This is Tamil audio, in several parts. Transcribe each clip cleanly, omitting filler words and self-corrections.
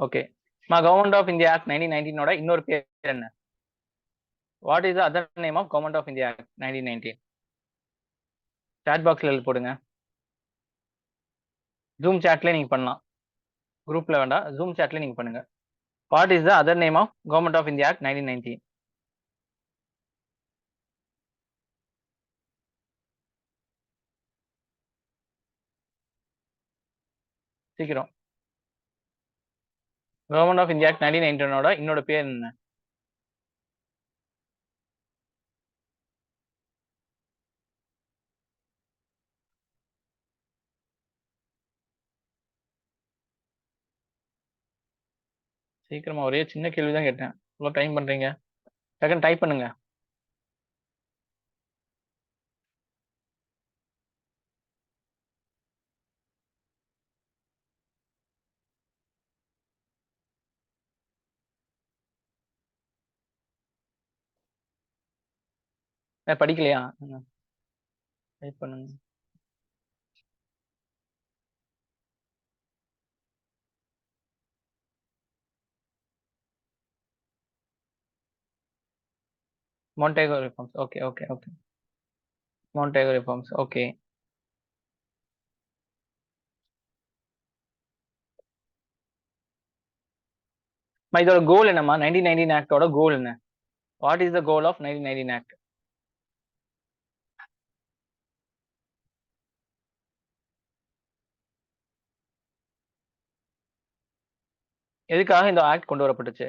Okay. Government of India act 1919 இன்னொரு பேர் என்ன? What is the other name of government of India act 1919? Chat பாக்ஸ்ல போடுங்க. ஜூம் சாட்ல நீங்க பண்ணலாம். குரூப்ல வேண்டாம், ஜூம் சாட்ல நீங்க பண்ணுங்க. What is the other name of government of India act 1919? சீக்கிரம். கவர்மெண்ட் ஆஃப் இந்தியா ஆக்ட் 1919 இன்னொரு பேர் என்ன? சீக்கிரமா, ஒரே சின்ன கேள்வி தான் கேட்டேன். இவ்வளவு டைம் பண்றீங்க. செகண்ட் டைப் பண்ணுங்க. படிக்கலையா? டைப் பண்ணுங்க. Montagu reforms. Okay okay okay. Montagu reforms. Okay. இதோட கோல் என்னம்மா? 1919 ஆக்டோட கோல் என்ன? What is the goal of 1919 act? எதுக்காக இந்த ஆக்ட் கொண்டு வரப்பட்டுச்சு?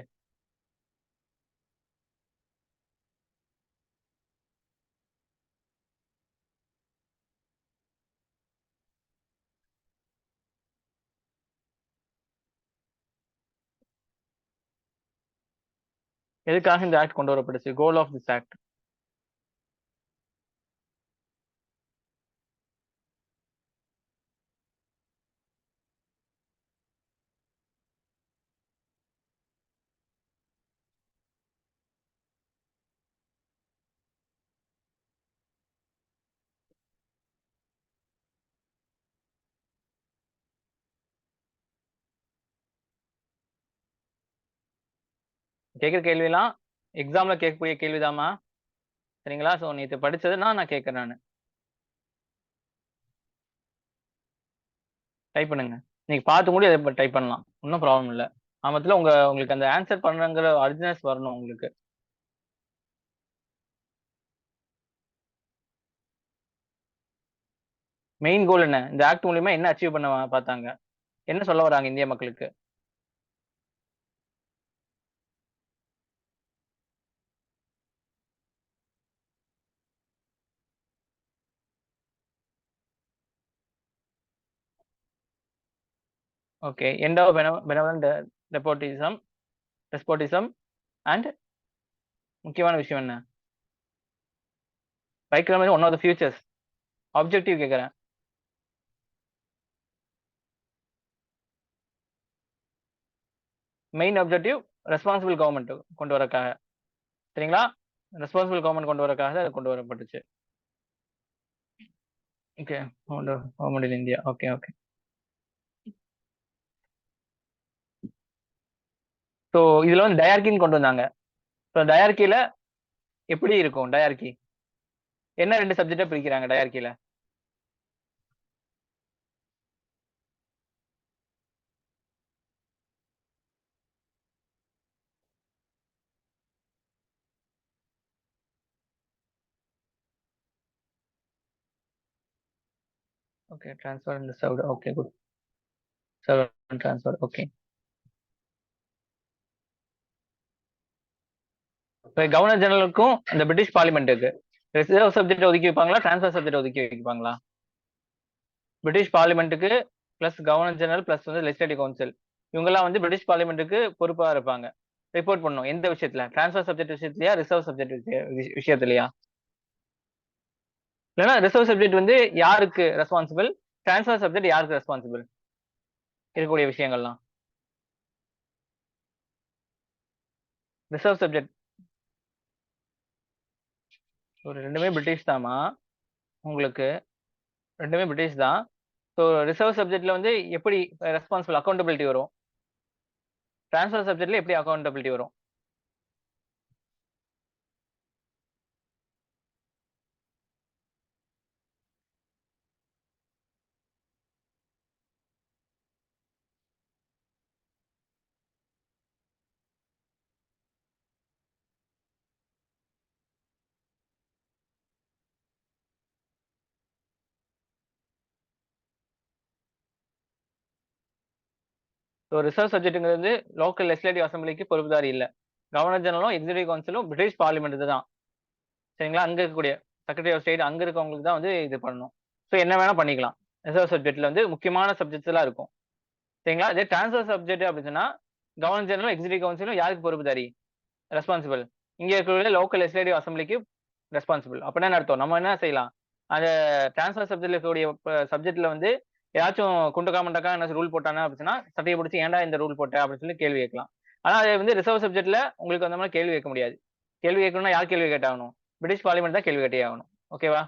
எதுக்காக இந்த ஆக்ட் கொண்டு வரப்பட்டுச்சு? Goal of this act. கேட்கிற கேள்வியெல்லாம் எக்ஸாம்ல கேட்கக்கூடிய கேள்விதாம்மா. சரிங்களா? சோ நேத்து படிச்சதுன்னா நான் கேட்கறேன் நானு. டைப் பண்ணுங்க. நீங்க பார்த்து கூட இதை டைப் பண்ணலாம். ஒன்றும் ப்ராப்ளம் இல்ல. ஆமத்துல உங்களுக்கு அந்த ஆன்சர் பண்றங்கிற அர்ஜினஸ் வரணும் உங்களுக்கு. மெயின் கோல் என்ன? இந்த ஆக்ட் மூலியமா என்ன அச்சீவ் பண்ண பார்த்தாங்க? என்ன சொல்ல வராங்க இந்திய மக்களுக்கு? Okay. End of benevolent despotism despotism and முக்கியமான விஷயம் என்ன? வைக்கிற மாதிரி one of the features. Objective கேட்கறேன். மெயின் ஆப்ஜெக்டிவ் ரெஸ்பான்சிபிள் கவர்மெண்ட் கொண்டு வரக்காக. சரிங்களா? ரெஸ்பான்சிபிள் கவர்மெண்ட் கொண்டு வரக்காக அது கொண்டு வரப்பட்டுச்சு. Okay. Government in India. Okay okay. So இதுல வந்து டயார்கின்னு கொண்டு வந்தாங்க. ஸோ டயார்கில எப்படி இருக்கும்? டயார்கி என்ன 2 சப்ஜெக்டா பிரிக்கிறாங்க டயார்கில? Okay. Transfer and served. Okay good. Serve and transfer. Okay. இப்போ கவர்னர் ஜெனரலுக்கும் அந்த பிரிட்டிஷ் பார்லிமெண்ட்டுக்கு ரிசர்வ் சப்ஜெக்ட் ஒதுக்கி வைப்பாங்களா, ட்ரான்ஸ்ஃபர் சப்ஜெக்ட் ஒதுக்கி வைப்பாங்களா? பிரிட்டிஷ் பார்லிமெண்ட்டுக்கு பிளஸ் கவர்னர் ஜெனரல் பிளஸ் வந்து லெஜிஸ்லேட்டிவ் கவுன்சில் இவங்கெல்லாம் வந்து பிரிட்டிஷ் பார்லிமெண்ட்டுக்கு பொறுப்பா இருப்பாங்க. ரிப்போர்ட் பண்ணும் எந்த விஷயத்துல? ட்ரான்ஸ்ஃபர் சப்ஜெக்ட் விஷயத்துலயா, ரிசர்வ் சப்ஜெக்ட் விஷயத்துலயா? இல்லைன்னா ரிசர்வ் சப்ஜெக்ட் வந்து யாருக்கு ரெஸ்பான்சிபிள், ட்ரான்ஸ்ஃபர் சப்ஜெக்ட் யாருக்கு ரெஸ்பான்சிபிள் இருக்கக்கூடிய விஷயங்கள்லாம்? ரிசர்வ் சப்ஜெக்ட் ஒரு ரெண்டுமே பிரிட்டிஷ் தாமா உங்களுக்கு. ரெண்டுமே பிரிட்டிஷ் தான். ஸோ ரிசர்வ் சப்ஜெக்ட்ல வந்து எப்படி ரெஸ்பான்சிபிள் அக்கௌண்டபிலிட்டி வரும்? டிரான்ஸ்ஃபர் சப்ஜெக்ட்ல எப்படி அக்கௌண்டபிலிட்டி வரும்? ஸோ ரிசர்வ் சப்ஜெக்ட்டுங்கிறது லோக்கல் லெஜிஸ்லேட்டிவ் அசம்பிளிக்கு பொறுப்புதாரி இல்ல. கவர்னர் ஜெனரலும் எக்ஸிகூட்டிவ் கவுன்சிலும் பிரிட்டிஷ் பார்லிமெண்ட் தான். சரிங்களா? அங்க இருக்கக்கூடிய செக்ரட்டரி ஆஃப் ஸ்டேட் அங்க இருக்கவங்களுக்கு தான் வந்து இது பண்ணணும். ஸோ என்ன வேணா பண்ணிக்கலாம். ரிசர்வ் சப்ஜெக்ட்ல வந்து முக்கியமான சப்ஜெக்ட்ஸ் எல்லாம் இருக்கும். சரிங்களா? இதே டிரான்ஸ்ஃபர் சப்ஜெக்ட் அப்படின்னு சொன்னா கவர்னர் ஜெனரலும் எக்ஸிகூட்டிவ் கவுன்சிலும் யாருக்கு பொறுப்புதாரி? ரெஸ்பான்சிபிள். இங்க இருக்கக்கூடிய லோக்கல் லெஜிஸ்லேட்டிவ் அசம்பிளிக்கு ரெஸ்பான்சிபிள். அப்படின்னா என்ன அர்த்தம்? நம்ம என்ன செய்யலாம்? அந்த டிரான்ஸ்ஃபர் சப்ஜெக்ட்ல இருக்கக்கூடிய சப்ஜெக்ட்ல வந்து ஏதாச்சும் குண்டக்கா மண்டக்கா என்ன ரூல் போட்டானா அப்படின்னா சட்டையை பிடிச்சி ஏன்டா இந்த ரூல் போட்ட அப்படின்னு சொல்லி கேள்வி கேட்கலாம். ஆனா அது வந்து ரிசர்வ் சப்ஜெக்ட்ல உங்களுக்கு அந்த மாதிரி கேள்வி கேட்க முடியாது. கேள்வி கேட்கணும்னா யார் கேள்வி கேட்டாகணும்? பிரிட்டிஷ் பார்லிமெண்ட் தான் கேள்வி கேட்டே ஆகணும். ஓகேவா?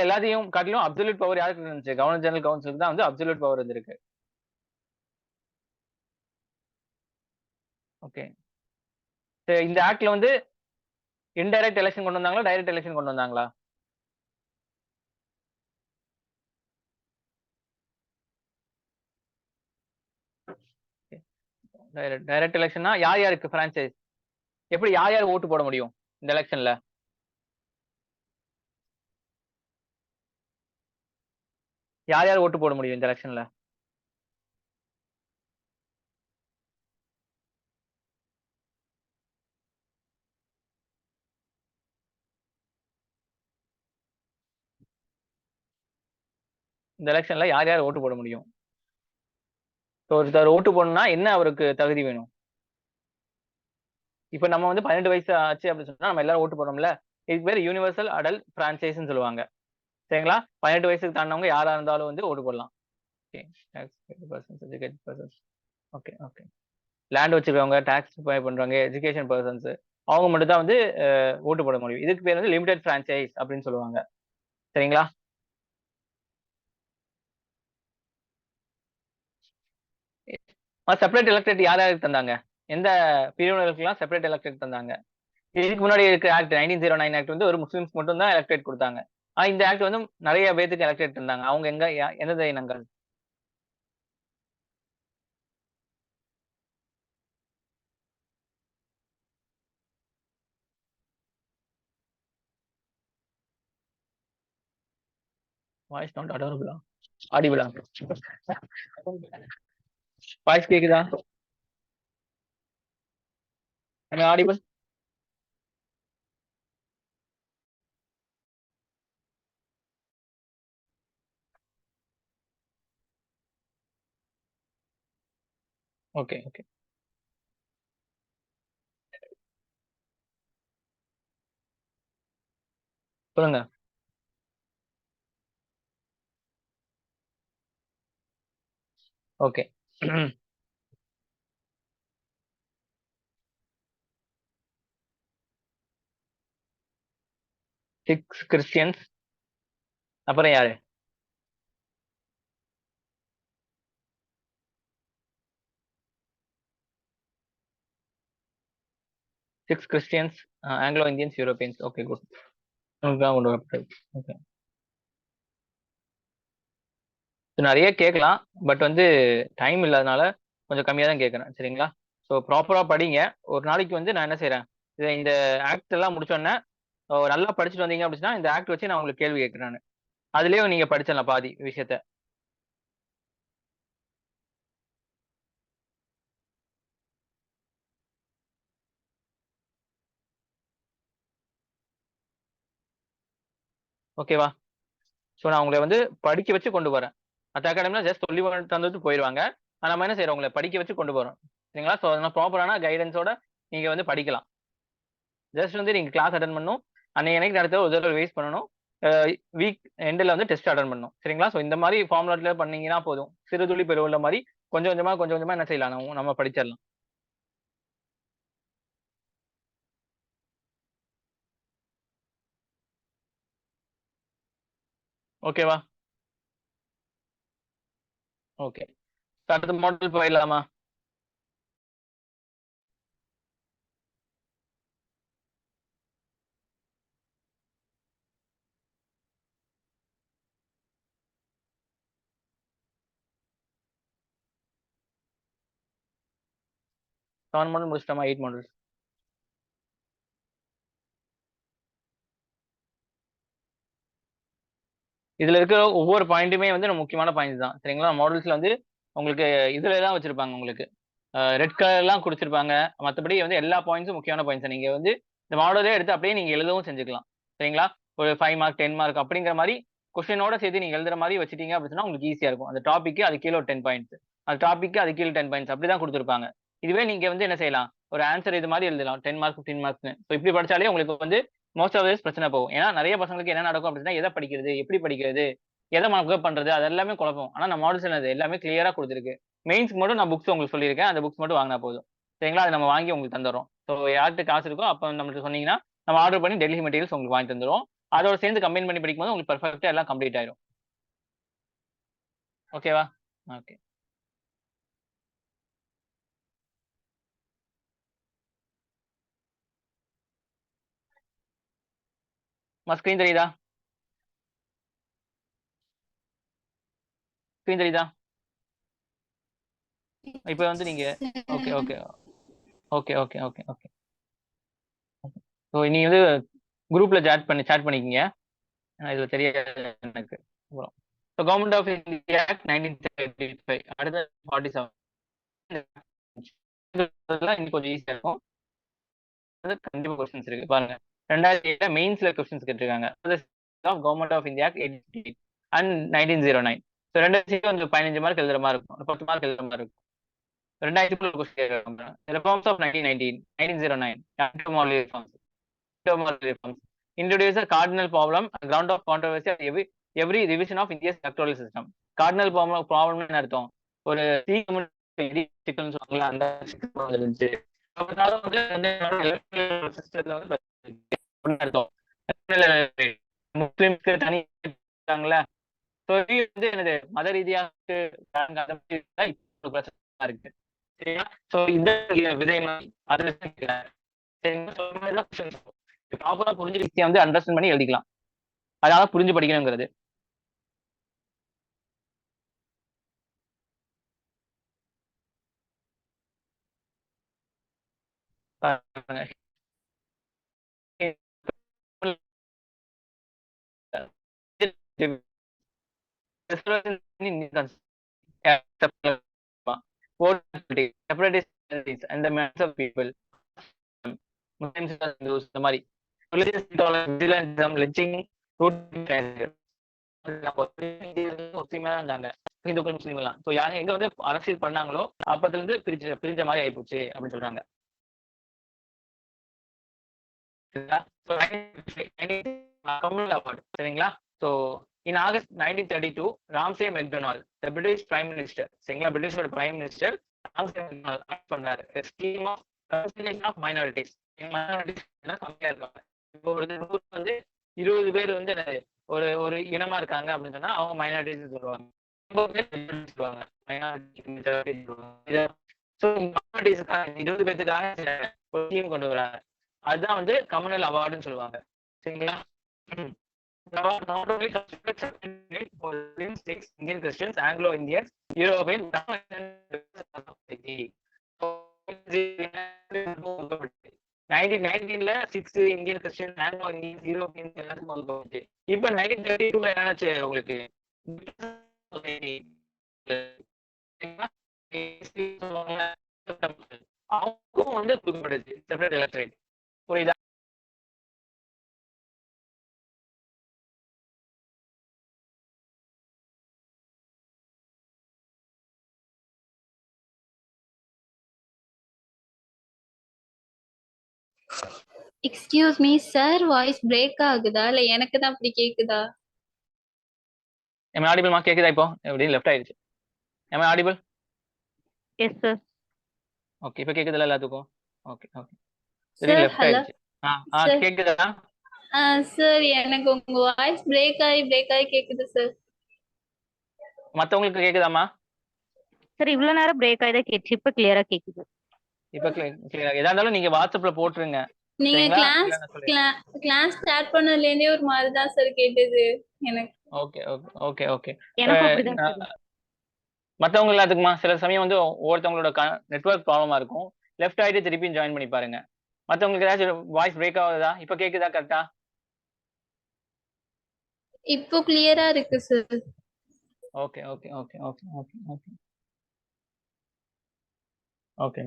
எல்லாத்தையும் காட்டிலும் அப்சல்யூட் பவர் யாருக்கு இருந்துச்சு? கவர்னர் ஜெனரல் கவுன்சிலுக்கு தான் வந்து அப்சல்யூட் பவர் இருந்திருக்கு. ஓகே. இந்த ஆக்ட்ல வந்து இன்டைரக்ட் எலெக்ஷன் கொண்டு வந்தாங்களா? டைரக்ட் எலெக்ஷன் கொண்டு வந்தாங்களா? டைரக்ட் எலெக்ஷன்னா யார் யாருக்கு பிரான்சைஸ்? எப்படி யார் யார் ஓட்டு போட முடியும் இந்த எலெக்ஷன்ல? யார் யார் ஓட்டு போட முடியும் இந்த எலெக்ஷன்ல? இந்த எலெக்ஷன்ல யார் யார் ஓட்டு போட முடியும்? ஒருத்தர் ஓட்டு போடணும்னா என்ன அவருக்கு தகுதி வேணும்? இப்ப நம்ம வந்து 18 வயசு ஆச்சு அப்படின்னு சொன்னா நம்ம எல்லாரும் ஓட்டு போடுறோம்ல. இதுக்கு பேர் யுனிவர்சல் அடல்ட் பிரான்சைஸ்ன்னு சொல்லுவாங்க. சரிங்களா? 18 வயசுக்கு தாண்டினவங்க யாரா இருந்தாலும் வந்து ஓட்டு போடலாம். Okay. Persons, educated persons. Okay, okay. Land வச்சிருக்கவங்க, டாக்ஸ் பே பண்றவங்க, எஜுகேஷன் பர்சன்ஸ் அவங்க மட்டும் தான் வந்து ஓட்டு போட முடியும். இதுக்கு பேர் வந்து லிமிடெட் பிரான்சைஸ் அப்படின்னு சொல்லுவாங்க. சரிங்களா? செப்பரேட் எலக்டட் யார் யாருக்கு தந்தாங்க? எந்த பிரிவினருக்குலாம் செப்பரேட் எலக்டட் தந்தாங்க? இதுக்கு முன்னாடி இருக்க ஆக்ட் 1909 ஆக்ட் வந்து ஒரு முஸ்லிம்ஸ் மட்டும் தான் எலக்டட் கொடுத்தாங்க. இந்த ஆக்ட் வந்து நிறைய பேத்துக்கு எலக்டட் இருந்தாங்க. அவங்க எங்க எந்தெந்த இனங்கள்? வாய்ஸ் நாட் அடோரபிளா? ஆடிபிளா? வாய்ஸ் கேக்குதா? ஆடிபிள்? Okay, okay. சொல்லுங்க. ஓகே. 6 கிறிஸ்டியன்ஸ். அப்புறம் யாரு? 6 Christians, Anglo Indians, Europeans. Okay, good. கொண்டு வரப்பட்டது. ஓகே. நிறைய கேட்கலாம். பட் வந்து டைம் இல்லாதனால கொஞ்சம் கம்மியா தான் கேட்கறேன். சரிங்களா? ஸோ ப்ராப்பரா படிங்க. ஒரு நாளைக்கு வந்து நான் என்ன செய்றேன், இந்த ஆக்ட் எல்லாம் முடிச்சோன்னே நல்லா படிச்சுட்டு வந்தீங்க அப்படின்னா இந்த ஆக்ட் வச்சு நான் உங்களுக்கு கேள்வி கேட்கிறேன் நானு. அதுலயே நீங்க படிச்சிடலாம் பாதி விஷயத்த. ஓகேவா? ஸோ நான் உங்களை வந்து படிக்க வச்சு கொண்டு வரேன். மத்த அகாடமில ஜஸ்ட் சொல்லி தந்துட்டு போயிருவாங்க. நம்ம என்ன செய்றோம், உங்களை படிக்க வச்சு கொண்டு போறோம். சரிங்களா? ஸோ அதனால ப்ராப்பரான கைடன்ஸோட நீங்க வந்து படிக்கலாம். ஜஸ்ட் வந்து நீங்க கிளாஸ் அட்டெண்ட் பண்ணணும். அன்னைக்கு நடத்த ஒரு தடவை ரிவைஸ் பண்ணணும். வீக் எண்டுல வந்து டெஸ்ட் அட்டெண்ட் பண்ணணும். சரிங்களா? ஸோ இந்த மாதிரி ஃபார்முலாட்ல பண்ணீங்கன்னா போதும். சிறுதுளி பெருவெள்ளம் மாரி கொஞ்சம் கொஞ்சமா கொஞ்சம் கொஞ்சமா என்ன செய்யலாம், நம்ம படிச்சிடலாம். ஓகேவா? ஓகே. அடுத்த மாடல் போயிடலாமா? செவன் மாடல் முடிச்சிட்டோமா? 8 மாடல். இதுல இருக்கிற ஒவ்வொரு பாயிண்ட்டுமே வந்து முக்கியமான பாயிண்ட் தான் சரிங்களா. மாடல்ஸ்ல வந்து உங்களுக்கு இதுல தான் வச்சிருப்பாங்க. உங்களுக்கு ரெட் கலர்லாம் கொடுத்துருப்பாங்க. மற்றபடி வந்து எல்லா பாயிண்ட்ஸும் முக்கியமான பாயிண்ட்ஸ். நீங்க வந்து இந்த மாடலே எடுத்து அப்படியே நீங்க எழுதவும் செஞ்சுக்கலாம் சரிங்களா. ஒரு 5 மார்க் 10 மார்க் அப்படிங்கிற மாதிரி கொஸ்டினோட சேர்த்து நீங்க எழுதுற மாதிரி வச்சிட்டீங்க அப்படின்னா உங்களுக்கு ஈஸியா இருக்கும். அந்த டாபிக் அது கீழே 10 பாயிண்ட்ஸ், அந்த டாபிக் அது கீழே 10 பாயிண்ட்ஸ் அப்படிதான் கொடுத்துருப்பாங்க. இதுவே நீங்க வந்து என்ன செய்யலாம், ஒரு ஆன்சர் இது மாதிரி எழுதலாம் 10 மார்க் 15 மார்க்ஸ்னு. ஸோ இப்படி படிச்சாலே உங்களுக்கு வந்து மோஸ்ட் ஆஃப் திஸ் பிரச்சனை போகும். ஏன்னா நிறைய பசங்களுக்கு என்ன நடக்கும் அப்படின்னா, எதை படிக்கிறது, எப்படி படிக்கிறது, எதை மக்கப் பண்றது, அது எல்லாமே குழப்பம். ஆனா நம்ம மாடல்ஸ் என்னது எல்லாமே கிளியரா கொடுத்துருக்கு. மெயின்ஸ்க்கு மட்டும் நான் புக்ஸ் உங்களுக்கு சொல்லியிருக்கேன். அந்த புக்ஸ் மட்டும் வாங்கினா போதும் சரிங்களா. அதை நம்ம வாங்கி உங்களுக்கு தந்துடுறோம். ஸோ யார்கிட்ட காசு இருக்கோ அப்போ நம்மளுக்கு சொன்னீங்கன்னா நம்ம ஆர்டர் பண்ணி டெல்லி மெட்டீரியல்ஸ் உங்களுக்கு வாங்கி தந்துடுவோம். அதோட சேர்ந்து கம்பைன் பண்ணி படிக்கும்போது உங்களுக்கு பர்ஃபெக்ட்டா எல்லாம் கம்ப்ளீட் ஆயிடும். ஓகேவா? ஓகே. ஸ்கிரீன் தெரியுதா? ஸ்கிரீன் தெரியுதா? இப்போ வந்து நீங்க okay okay okay okay okay okay. So நீங்க வந்து குரூப்ல சேட் பண்ணிக்கிங்க. இதுல தெரியாது எனக்கு. So government of India act 1935 அடுத்த 47 இன்னும் கொஞ்சம் ஈஸியா இருக்கும். கண்டிப்பா கொஸ்டின்ஸ் இருக்கு பாருங்க. 2007 மெயின்ஸ்ல கொஸ்டின்ஸ் கேட்டிருக்காங்க. Government of India and 1909. So ரெண்டு வந்து 15 மார்க் எழுதுற மாதிரி இருக்கும், 10 மார்க் எழுதுற மாதிரி இருக்கும். 2000 கொஸ்டின் கேட்கறாங்க. Reforms of 1909 reforms introduce a cardinal problem, a ground of controversy of every revision of India's electoral system. cardinal problem என்ன அர்த்தம்? ஒரு சிக்கல்னு சொல்லுவாங்கல்ல, அந்த சிக்கல் இருந்துச்சு. அதனால வந்து சிஸ்டத்துல வந்து அர்த்தம் முஸ்லிம்ஸ்க்கு தனி இருக்காங்களா. ஸோ இது வந்து என்னது மத ரீதியாக பிரச்சனை இருக்கு சரிங்களா. ஸோ இந்த விதை அதுல ப்ராப்பரா புரிஞ்சு வந்து அண்டர்ஸ்டாண்ட் பண்ணி எழுதிக்கலாம். அதனால புரிஞ்சு படிக்கணுங்கிறது. and the mass of people, Muslims and Hindus, இந்த மாதிரி religious intolerance, vigilantism, lynching, ஒத்துமையா இருந்தாங்க இந்துக்கள் முஸ்லீம் எல்லாம். ஸோ யாரும் எங்க வந்து அரசியல் பண்ணாங்களோ அப்பத்துல இருந்து பிரிஞ்ச மாதிரி ஆயிப்போச்சு அப்படின்னு சொல்றாங்க. சரிங்களா. So in August 1932, Ramsay MacDonald, the British Prime Minister, சரிங்களா, பிரிட்டிஷோட prime minister Ramsay MacDonald act பண்ணாரு. Scheme of consideration of minorities. Minorities கம்மியா இருக்காங்க. இப்போ ஒரு வந்து 20 பேர் வந்து ஒரு ஒரு இனமா இருக்காங்க அப்படின்னு சொன்னா அவங்க மைனாரிட்டிஸ் சொல்லுவாங்க. 20 பேருக்காக ஒரு ஸ்கீம் கொண்டு வராங்க. அதுதான் வந்து கம்யூனல் அவார்டுன்னு சொல்லுவாங்க சரிங்களா. not only for Indian Christians, Anglo-Indians, European, 1919ல 6 Indian Christian, Anglo Indians, Europeans எல்லாத்துக்கும் ஒதுக்கப்பட்டுச்சு. இப்ப 1932ல என்னாச்சு உங்களுக்கு அவங்களுக்கும் வந்து கொடுக்கப்படுது செப்பரேட் எலக்ட்ரேட். புரியுதா? Excuse me sir, voice break ஆகுதா இல்ல எனக்கு தான் அப்படி கேக்குதா? am I audible மா? கேக்குதா? இப்போ எப்படி லெஃப்ட் ஆயிடுச்சு. am I audible? Yes sir. Okay இப்போ கேக்குதுல எல்லாத்துக்கும்? Okay okay. சரி சார் லெஃப்ட் ஹலோ ஆயிடுச்சு. கேக்குதா? சார் எனக்கு உங்க வாய்ஸ் பிரேக் ஆகி கேக்குது சார். மத்தவங்களுக்கு கேக்குதாமா? சார் இவ்வளவு நேரம் பிரேக் ஆயிதான் கேட்டுச்சு, இப்ப கிளியரா கேக்குது. இப்ப கிளியர் எதா இருந்தாலும் நீங்க வாட்ஸ்அப்ல போட்டுருங்க. நீங்க சரிங்களா? கிளாஸ் இல்ல நான் சொல்லிடுறேன். கிளாஸ் ஸ்டார்ட் பண்ணதுல இருந்தே ஒரு மாதிரி தான் சார் கேட்டது எனக்கு. Okay okay okay okay. எனக்கும் அப்படிதான் சார். மத்தவங்க எல்லாத்துக்குமா சில சமயம் வந்து ஒவ்வொருத்தவங்களோட நெட்வொர்க் ப்ராப்ளமா இருக்கும். லெஃப்ட் ஆயிட்டு திருப்பியும் ஜாயின் பண்ணி பாருங்க. மத்தவங்களுக்கு ஏதாச்சும் வாய்ஸ் பிரேக் ஆகுதா? இப்ப கேக்குதா கரெக்டா? இப்போ கிளியரா இருக்கு sir. Okay okay okay okay okay okay okay.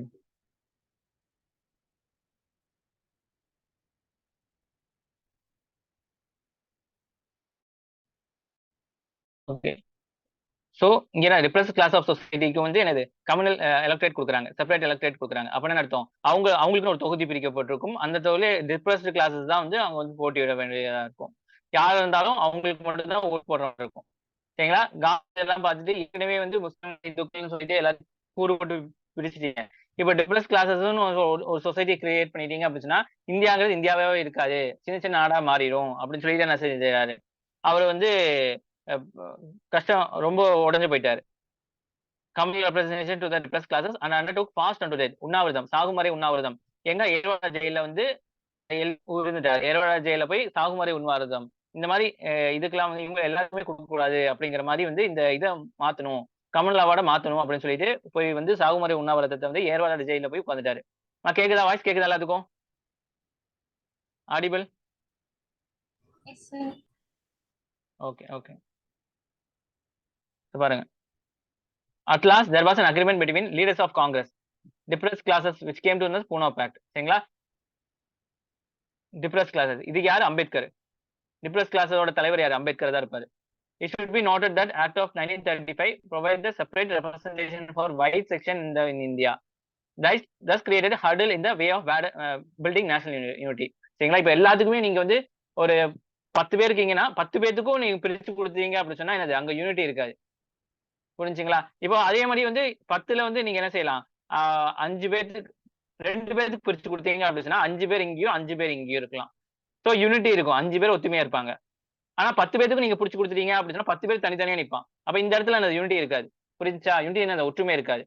Okay. So இங்க நான் ரிப்ரஸ்ட் கிளாஸ் ஆஃப் சொசைட்டிக்கு வந்து என்னது கம்யூனல் எலக்ட்ரேட் கொடுக்குறாங்க, செப்பரேட் எலக்ட்ரேட் கொடுக்குறாங்க. அப்ப என்ன அர்த்தம்? அவங்களுக்கு ஒரு தொகுதி பிரிக்கப்பட்டிருக்கும். அந்த தொகுதியில ரிப்ரஸ்ட் கிளாஸஸ் தான் வந்து அவங்க வந்து போட்டியிட வேண்டியதா இருக்கும். யார் இருந்தாலும் அவங்களுக்கு மட்டும் தான் ஓட் போடுற மாதிரி இருக்கும். சரிங்களா? காந்தி எல்லாம் பார்த்துட்டு ஏற்கனவே வந்து முஸ்லிம் இந்துக்கள்னு சொல்லிட்டு எல்லாத்தையும் கூறு போட்டு பிரிச்சுட்டீங்க. இப்ப டிப்ளஸ் கிளாஸஸ்னு ஒரு சொசைட்டி கிரியேட் பண்ணிட்டீங்க அப்படின்னா இந்தியாங்கிறது இந்தியாவே இருக்காது, சின்ன சின்ன நாடா மாறிடும் அப்படின்னு சொல்லிட்டு என்ன செஞ்சாரு? அவர் வந்து கஷ்டம் ரொம்ப உடஞ்சு போயிட்டாரு. Communal representation to the depressed classes and undertook fast and to death உண்ணாவிரதம், சாகுமறை உண்ணாவிரதம். எங்க ஏர்வாடா ஜெயில வந்து இருந்துட்டாரு. ஏர்வாடா ஜெயில போய் சாகுமறை உண்ணாவிரதம். இந்த மாதிரி இதுக்கெல்லாம் வந்து இவங்க எல்லாருக்குமே கொடுக்க கூடாது அப்படிங்கிற மாதிரி வந்து இந்த இதை மாத்தணும், கமல் அவார்டை மாத்தணும் அப்படின்னு சொல்லிட்டு போய் வந்து சாகுமறை உண்ணாவிரதத்தை வந்து ஏர்வாடா ஜெயில போய் உட்காந்துட்டாரு. நான் கேக்குதா? வாய்ஸ் கேக்குதா எல்லாத்துக்கும்? ஆடிபிள்? Okay okay. பாருங்க. At last there was an agreement between leaders of Congress, depressed classes which came to know as Puno Pact. சரிங்களா? depressed classes இதுக்கு யாரு? அம்பேத்கர். depressed classes ஓட தலைவர் யாரு? அம்பேத்கர் தான் இருப்பாரு. It should be noted that Act of 1935 provided the separate representation for white section in India. Thus created a hurdle in the way of building national unity. சரிங்களா? இப்ப எல்லாத்துக்குமே நீங்க வந்து ஒரு 10 பேர் இருக்கீங்கன்னா 10 பேத்துக்கும் நீங்க பிரிச்சு கொடுத்தீங்க அப்படின்னு சொன்னா என்னது? அங்க யூனிட்டி இருக்காது. புரிஞ்சுங்களா? இப்போ அதே மாதிரி வந்து 10ல வந்து நீங்க என்ன செய்யலாம்? 5 பேத்துக்கு 2 பேத்துக்கு பிரிச்சு கொடுத்தீங்க அப்படின்னு சொன்னா 5 பேர் இங்கேயும் 5 பேர் இங்கேயும் இருக்கலாம். சோ யூனிட்டி இருக்கும். 5 பேர் ஒத்துமையா இருப்பாங்க. ஆனா 10 பேத்துக்கு நீங்க பிடிச்சு கொடுத்துட்டீங்க அப்படின்னு சொன்னா 10 பேர் தனித்தனியா நிப்பான். அப்ப இந்த இடத்துல அந்த யூனிட்டி இருக்காது. புரிஞ்சுச்சா? யூனிட்டி அந்த ஒற்றுமை இருக்காது.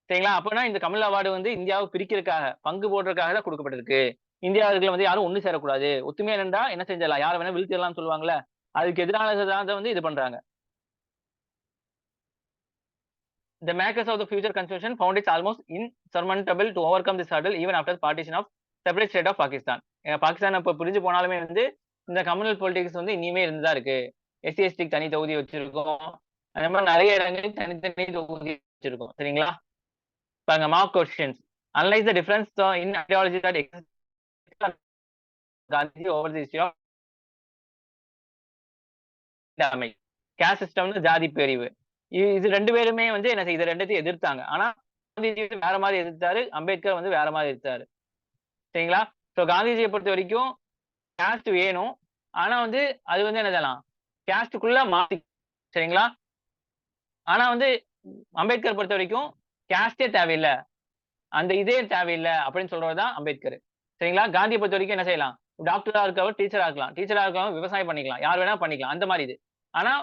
சரிங்களா? அப்பனா இந்த கமல் அவார்டு வந்து இந்தியாவை பிரிக்கிறதுக்காக, பங்கு போடுறதுக்காக தான் கொடுக்கப்பட்டிருக்கு. இந்தியாவுக்குள்ள வந்து யாரும் ஒண்ணு சேரக்கூடாது, ஒத்துமையா இருந்தா என்ன செஞ்சிடலாம், யாரை வேணா வீழ்த்திடலாம்னு சொல்லுவாங்கல்ல, அதுக்கு எதிரானதை வந்து இது பண்றாங்க. The makers of the future constitution found it almost insurmountable to overcome this hurdle even after the partition of separate state of Pakistan. Pakistan இப்ப பிரிஞ்சு போனாலுமே வந்து இந்த கம்யூனல் பொலிட்டிக்ஸ் வந்து இனிமே இருந்துதான் இருக்கு. எஸ்சி எஸ்டி தனி தொகுதி வச்சிருக்கோம். அந்த மாதிரி நிறைய இடங்களில் தனித்தனி தொகுதி வச்சிருக்கோம். சரிங்களா? பாருங்க, mark questions. Analyse the difference in ideology that exist Gandhi over the issue of caste சிஸ்டம்னு ஜாதி பிரிவு. இது 2 பேருமே வந்து என்ன இது 2த்தையும் எதிர்த்தாங்க. ஆனா காந்திஜி வந்து வேற மாதிரி எதிர்த்தாரு, அம்பேத்கர் வந்து வேற மாதிரி எதிர்த்தாரு. சரிங்களா? சோ காந்திஜியை பொறுத்த வரைக்கும் கேஸ்ட் வேணும், ஆனா வந்து அது வந்து என்ன செய்யலாம், கேஸ்டுக்குள்ள மாத்தி. சரிங்களா? ஆனா வந்து அம்பேத்கர் பொறுத்த வரைக்கும் கேஸ்டே தேவையில்லை, அந்த இதே தேவையில்லை அப்படின்னு சொல்றதுதான் அம்பேத்கர். சரிங்களா? காந்தியை பொறுத்த வரைக்கும் என்ன செய்யலாம், டாக்டரா இருக்கவர் டீச்சரா இருக்கலாம், டீச்சரா இருக்கவர் விவசாயம் பண்ணிக்கலாம், யார் வேணா பண்ணிக்கலாம், அந்த மாதிரி இது. ஆனா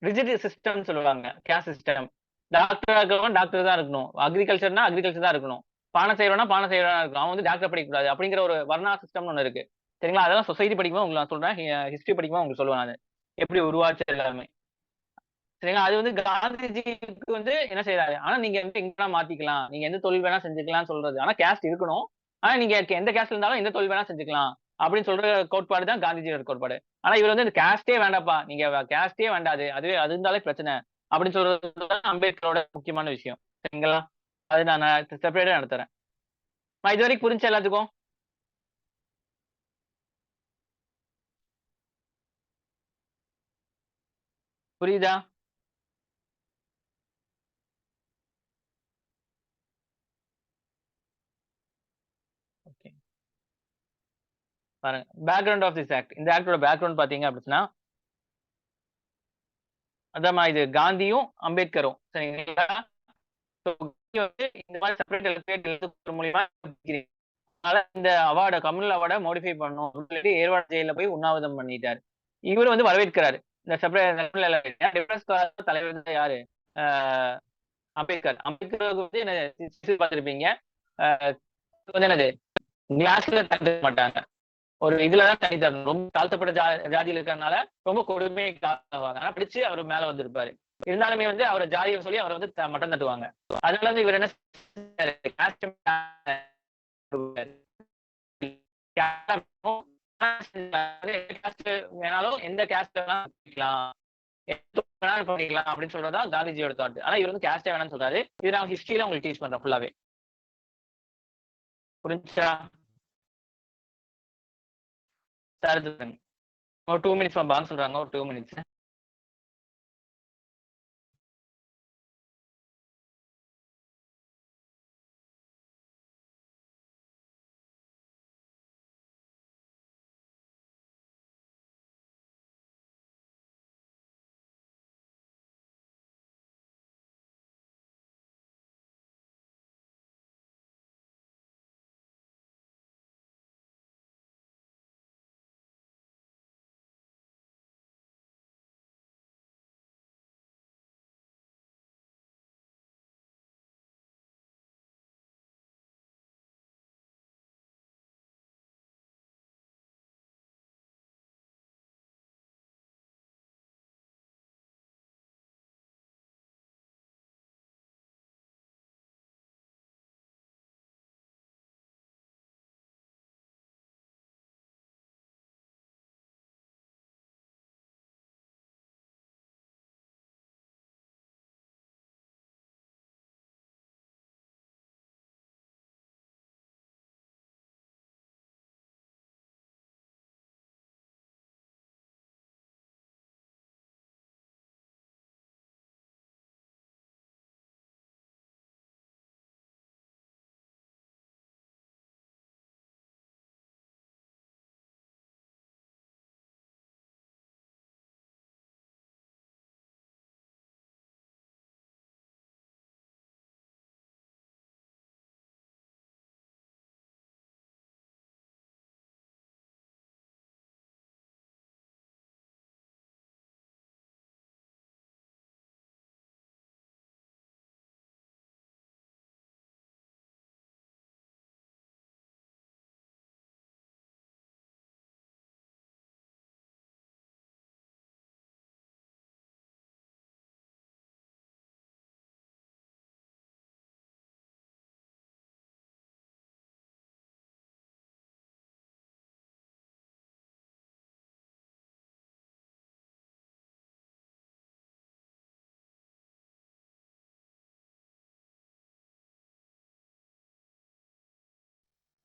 ரிஜிட் சிஸ்டம் சொல்லுவாங்க, கேஸ்ட் சிஸ்டம். டாக்டரா இருக்கவன் டாக்டர் தான் இருக்கணும், அக்ரிகல்ச்சர்னா அக்ரிகல்ச்சர் தான் இருக்கணும், பானை செய்யறவனா பானை செய்யறவனா இருக்கணும், அவன் வந்து டாக்டர் படிக்கக்கூடாது அப்படிங்கிற ஒரு வர்ணா சிஸ்டம்னு ஒண்ணு இருக்கு. சரிங்களா? அதெல்லாம் சொசைட்டி படிக்கும்போது உங்களுக்கு நான் சொல்றேன், ஹிஸ்டரி படிக்கும்போது உங்களுக்கு சொல்லுவேன் நான் எப்படி உருவாச்சு எல்லாமே. சரிங்களா? அது வந்து காந்திஜிக்கு வந்து என்ன செய்யறாரு, ஆனா நீங்க வந்து எங்க மாத்திக்கலாம், நீங்க எந்த தொழில் வேணா செஞ்சுக்கலாம்னு சொல்றது. ஆனா கேஸ்ட் இருக்கணும், ஆனா நீங்க எந்த கேஸ்ட்ல இருந்தாலும் எந்த தொழில் வேணா செஞ்சுக்கலாம் அப்படின்னு சொல்ற கோட்பாடு தான் காந்திஜியோட கோட்பாடு. ஆனா இவர் வந்து இந்த கேஸ்டே வேண்டாப்பா, நீங்க கேஸ்டே வேண்டாது, அதுவே அது இருந்தாலே பிரச்சனை அப்படின்னு சொல்றது அம்பேத்கரோட முக்கியமான விஷயம். சரிங்களா? அது நான் செப்பரேட்டா நடத்துறேன். இது வரைக்கும் புரிஞ்சு எல்லாத்துக்கும்? புரியுதா? ஓகே. பாருங்க, பேக்ரவுண்ட் ஆஃப் திஸ் ஆக்ட். இந்த ஆக்டோட பேக்ரவுண்ட் பாத்தீங்க அப்படின்னா அதான் இது காந்தியும் அம்பேத்கரும். சரிங்களா? இந்த மாதிரி செப்பரேட் எலக்ட்ரேட் மூலியமா இந்த அவார்டை, கம்யூனல் அவார்டை மாடிஃபை பண்ணணும் அப்படின்னு சொல்லி ஏர்வாடா ஜெயில போய் உண்ணாவிரதம் பண்ணிட்டாரு. இவரு வந்து வரவேற்கிறாரு இந்த செப்பரேட் தலைவர் யாரு, அம்பேத்கர் வந்து என்ன பார்த்துருப்பீங்க, வந்து என்னது கிளாஸ்ல தட்ட மாட்டாங்க, ஒரு இதுலதான் தனி தரணும். ரொம்ப தாழ்த்தப்பட்ட ஜாதியில இருக்கிறதுனால ரொம்ப கொடுமை ஆவாங்க. ஆனா பிடிச்சு அவர் மேல வந்திருப்பாரு. இருந்தாலுமே வந்து அவரை ஜாதியை சொல்லி அவரை வந்து மட்டம் தட்டுவாங்க. அதனால வந்து இவர் என்ன வேணாலும் எந்த கேஸ்ட் பண்ணிக்கலாம் அப்படின்னு சொல்றதா காந்திஜியோட தாட். ஆனா இவர் வந்து கேஸ்டே வேணாம்னு சொல்றாரு. இது நான் ஹிஸ்டரியில உங்களுக்கு டீச் பண்றேன் ஃபுல்லாவே. புரிஞ்சா சார்? ஒரு 2 மினிட்ஸ் பாங்க சொல்றாங்க, ஒரு 2 minutes.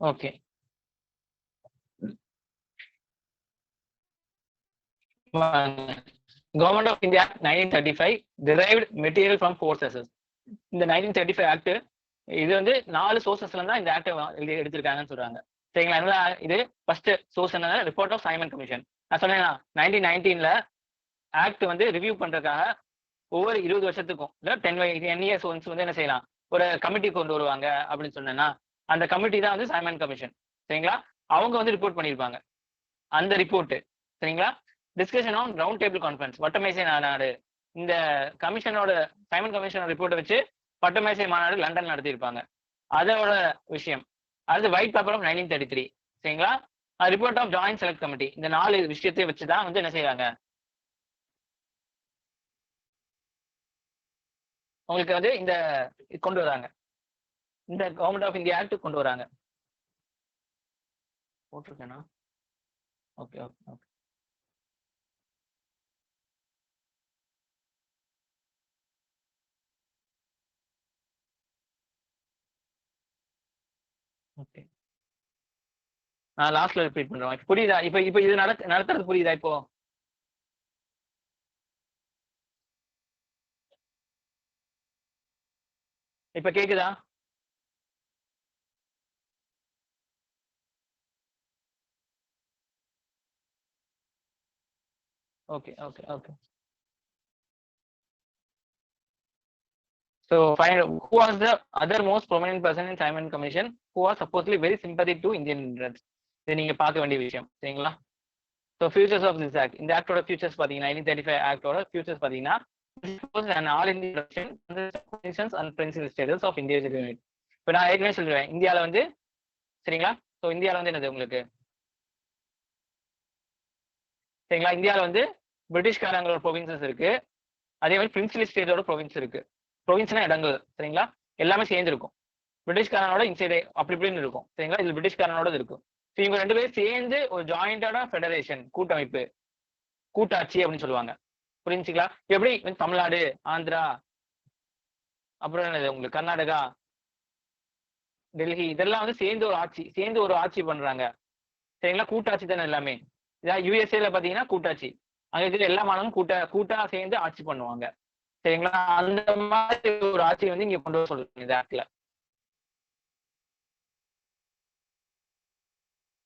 Okay, government of India 1935 derived material from 4 sources. இந்த 1935 ஆக்ட் இது வந்து 4 சோர்சஸ்ல தான் இந்த ஆக்ட் எடுத்திருக்காங்கன்னு சொல்றாங்க. சரிங்களா? அதனால இது ஃபர்ஸ்ட் சோர்ஸ் என்ன, ரிப்போர்ட் ஆஃப் சைமன் கமிஷன். நான் சொன்னேன்னா 1919ல ஆக்ட் வந்து ரிவ்யூ பண்றதுக்காக ஒவ்வொரு 20 வருஷத்துக்கும் இல்ல 10 இயர்ஸ் ஒன்ஸ் வந்து என்ன செய்யலாம், ஒரு கமிட்டி கொண்டு வருவாங்க அப்படின்னு சொன்னேன்னா, அந்த கமிட்டி தான் வந்து சைமன் கமிஷன். சரிங்களா? அவங்க வந்து ரிப்போர்ட் பண்ணியிருப்பாங்க. அந்த ரிப்போர்ட் சரிங்களா, discussion on round table conference, வட்டமேசை மாநாடு. இந்த கமிஷனோட சைமன் கமிஷனோட ரிப்போர்ட்டை வச்சு வட்டமேசை மாநாடு லண்டன் நடத்தியிருப்பாங்க. அதோட விஷயம். அது ஒயிட் பேப்பர் ஆஃப் 1933. சரிங்களா? Report of joint select committee. இந்த 4 விஷயத்தை வச்சுதான் வந்து என்ன செய்வாங்க, உங்களுக்கு வந்து இந்த கொண்டு வராங்க, இந்த கவர்மெண்ட் ஆஃப் இந்தியா ஆக்ட் கொண்டு வராங்க. போட்டிருக்கேனா? Okay okay okay. ஓகே, நான் லாஸ்ட்ல ரிப்பீட் பண்றேன். புரியுதா? இப்ப இது நடத்துறது புரியுதா? இப்போ இப்ப கேக்குதா? Okay okay okay. So, who was the other most prominent person in Simon Commission who was supposedly very sympathetic to Indian interests? இது நீங்க பார்க்க வேண்டிய விஷயம். சரிங்களா? So features of this act, இந்த ஆக்டோட ஃபியூச்சர்ஸ் பார்த்தீங்கன்னா 1935 ஆக்டோட ஃபியூச்சர்ஸ் பார்த்தீங்கன்னா an all India election constitutions and principal status of individual unit. இப்போ நான் ஏற்கனவே சொல்லுவேன் இந்தியால வந்து சரிங்களா. ஸோ இந்தியால வந்து என்னது உங்களுக்கு சரிங்களா, இந்தியால வந்து பிரிட்டிஷ்காரங்களோட ப்ரொவின்சஸ் இருக்கு, அதே மாதிரி பிரின்சிபல் ஸ்டேட்டோட ப்ரொவின்ஸ் இருக்கு. ப்ரொவின்ஸ்னா இடங்கள் சரிங்களா, எல்லாமே சேர்ந்து இருக்கும். பிரிட்டிஷ்காரனோட இன்சைடு அப்படி இப்படின்னு இருக்கும் சரிங்களா, இதுல பிரிட்டிஷ்காரனோட இருக்கும். ஸோ இவங்க ரெண்டு பேரும் சேர்ந்து ஒரு ஜாயிண்டடான ஃபெடரேஷன், கூட்டமைப்பு, கூட்டாட்சி அப்படின்னு சொல்லுவாங்க. புரிஞ்சுங்களா? எப்படி தமிழ்நாடு, ஆந்திரா, அப்புறம் என்னது உங்களுக்கு கர்நாடகா, டெல்லி, இதெல்லாம் வந்து சேர்ந்து ஒரு ஆட்சி பண்றாங்க சரிங்களா. கூட்டாட்சி தானே எல்லாமே. இதான் யூஎஸ்ஏல பாத்தீங்கன்னா கூட்டாட்சி, அங்க இருக்கிற எல்லா மாநிலமும் கூட்டா சேர்ந்து ஆட்சி பண்ணுவாங்க சரிங்களா. அந்த மாதிரி ஒரு ஆட்சி வந்து இங்க கொண்டு வர சொல்லுங்க இந்த ஆக்ட்ல.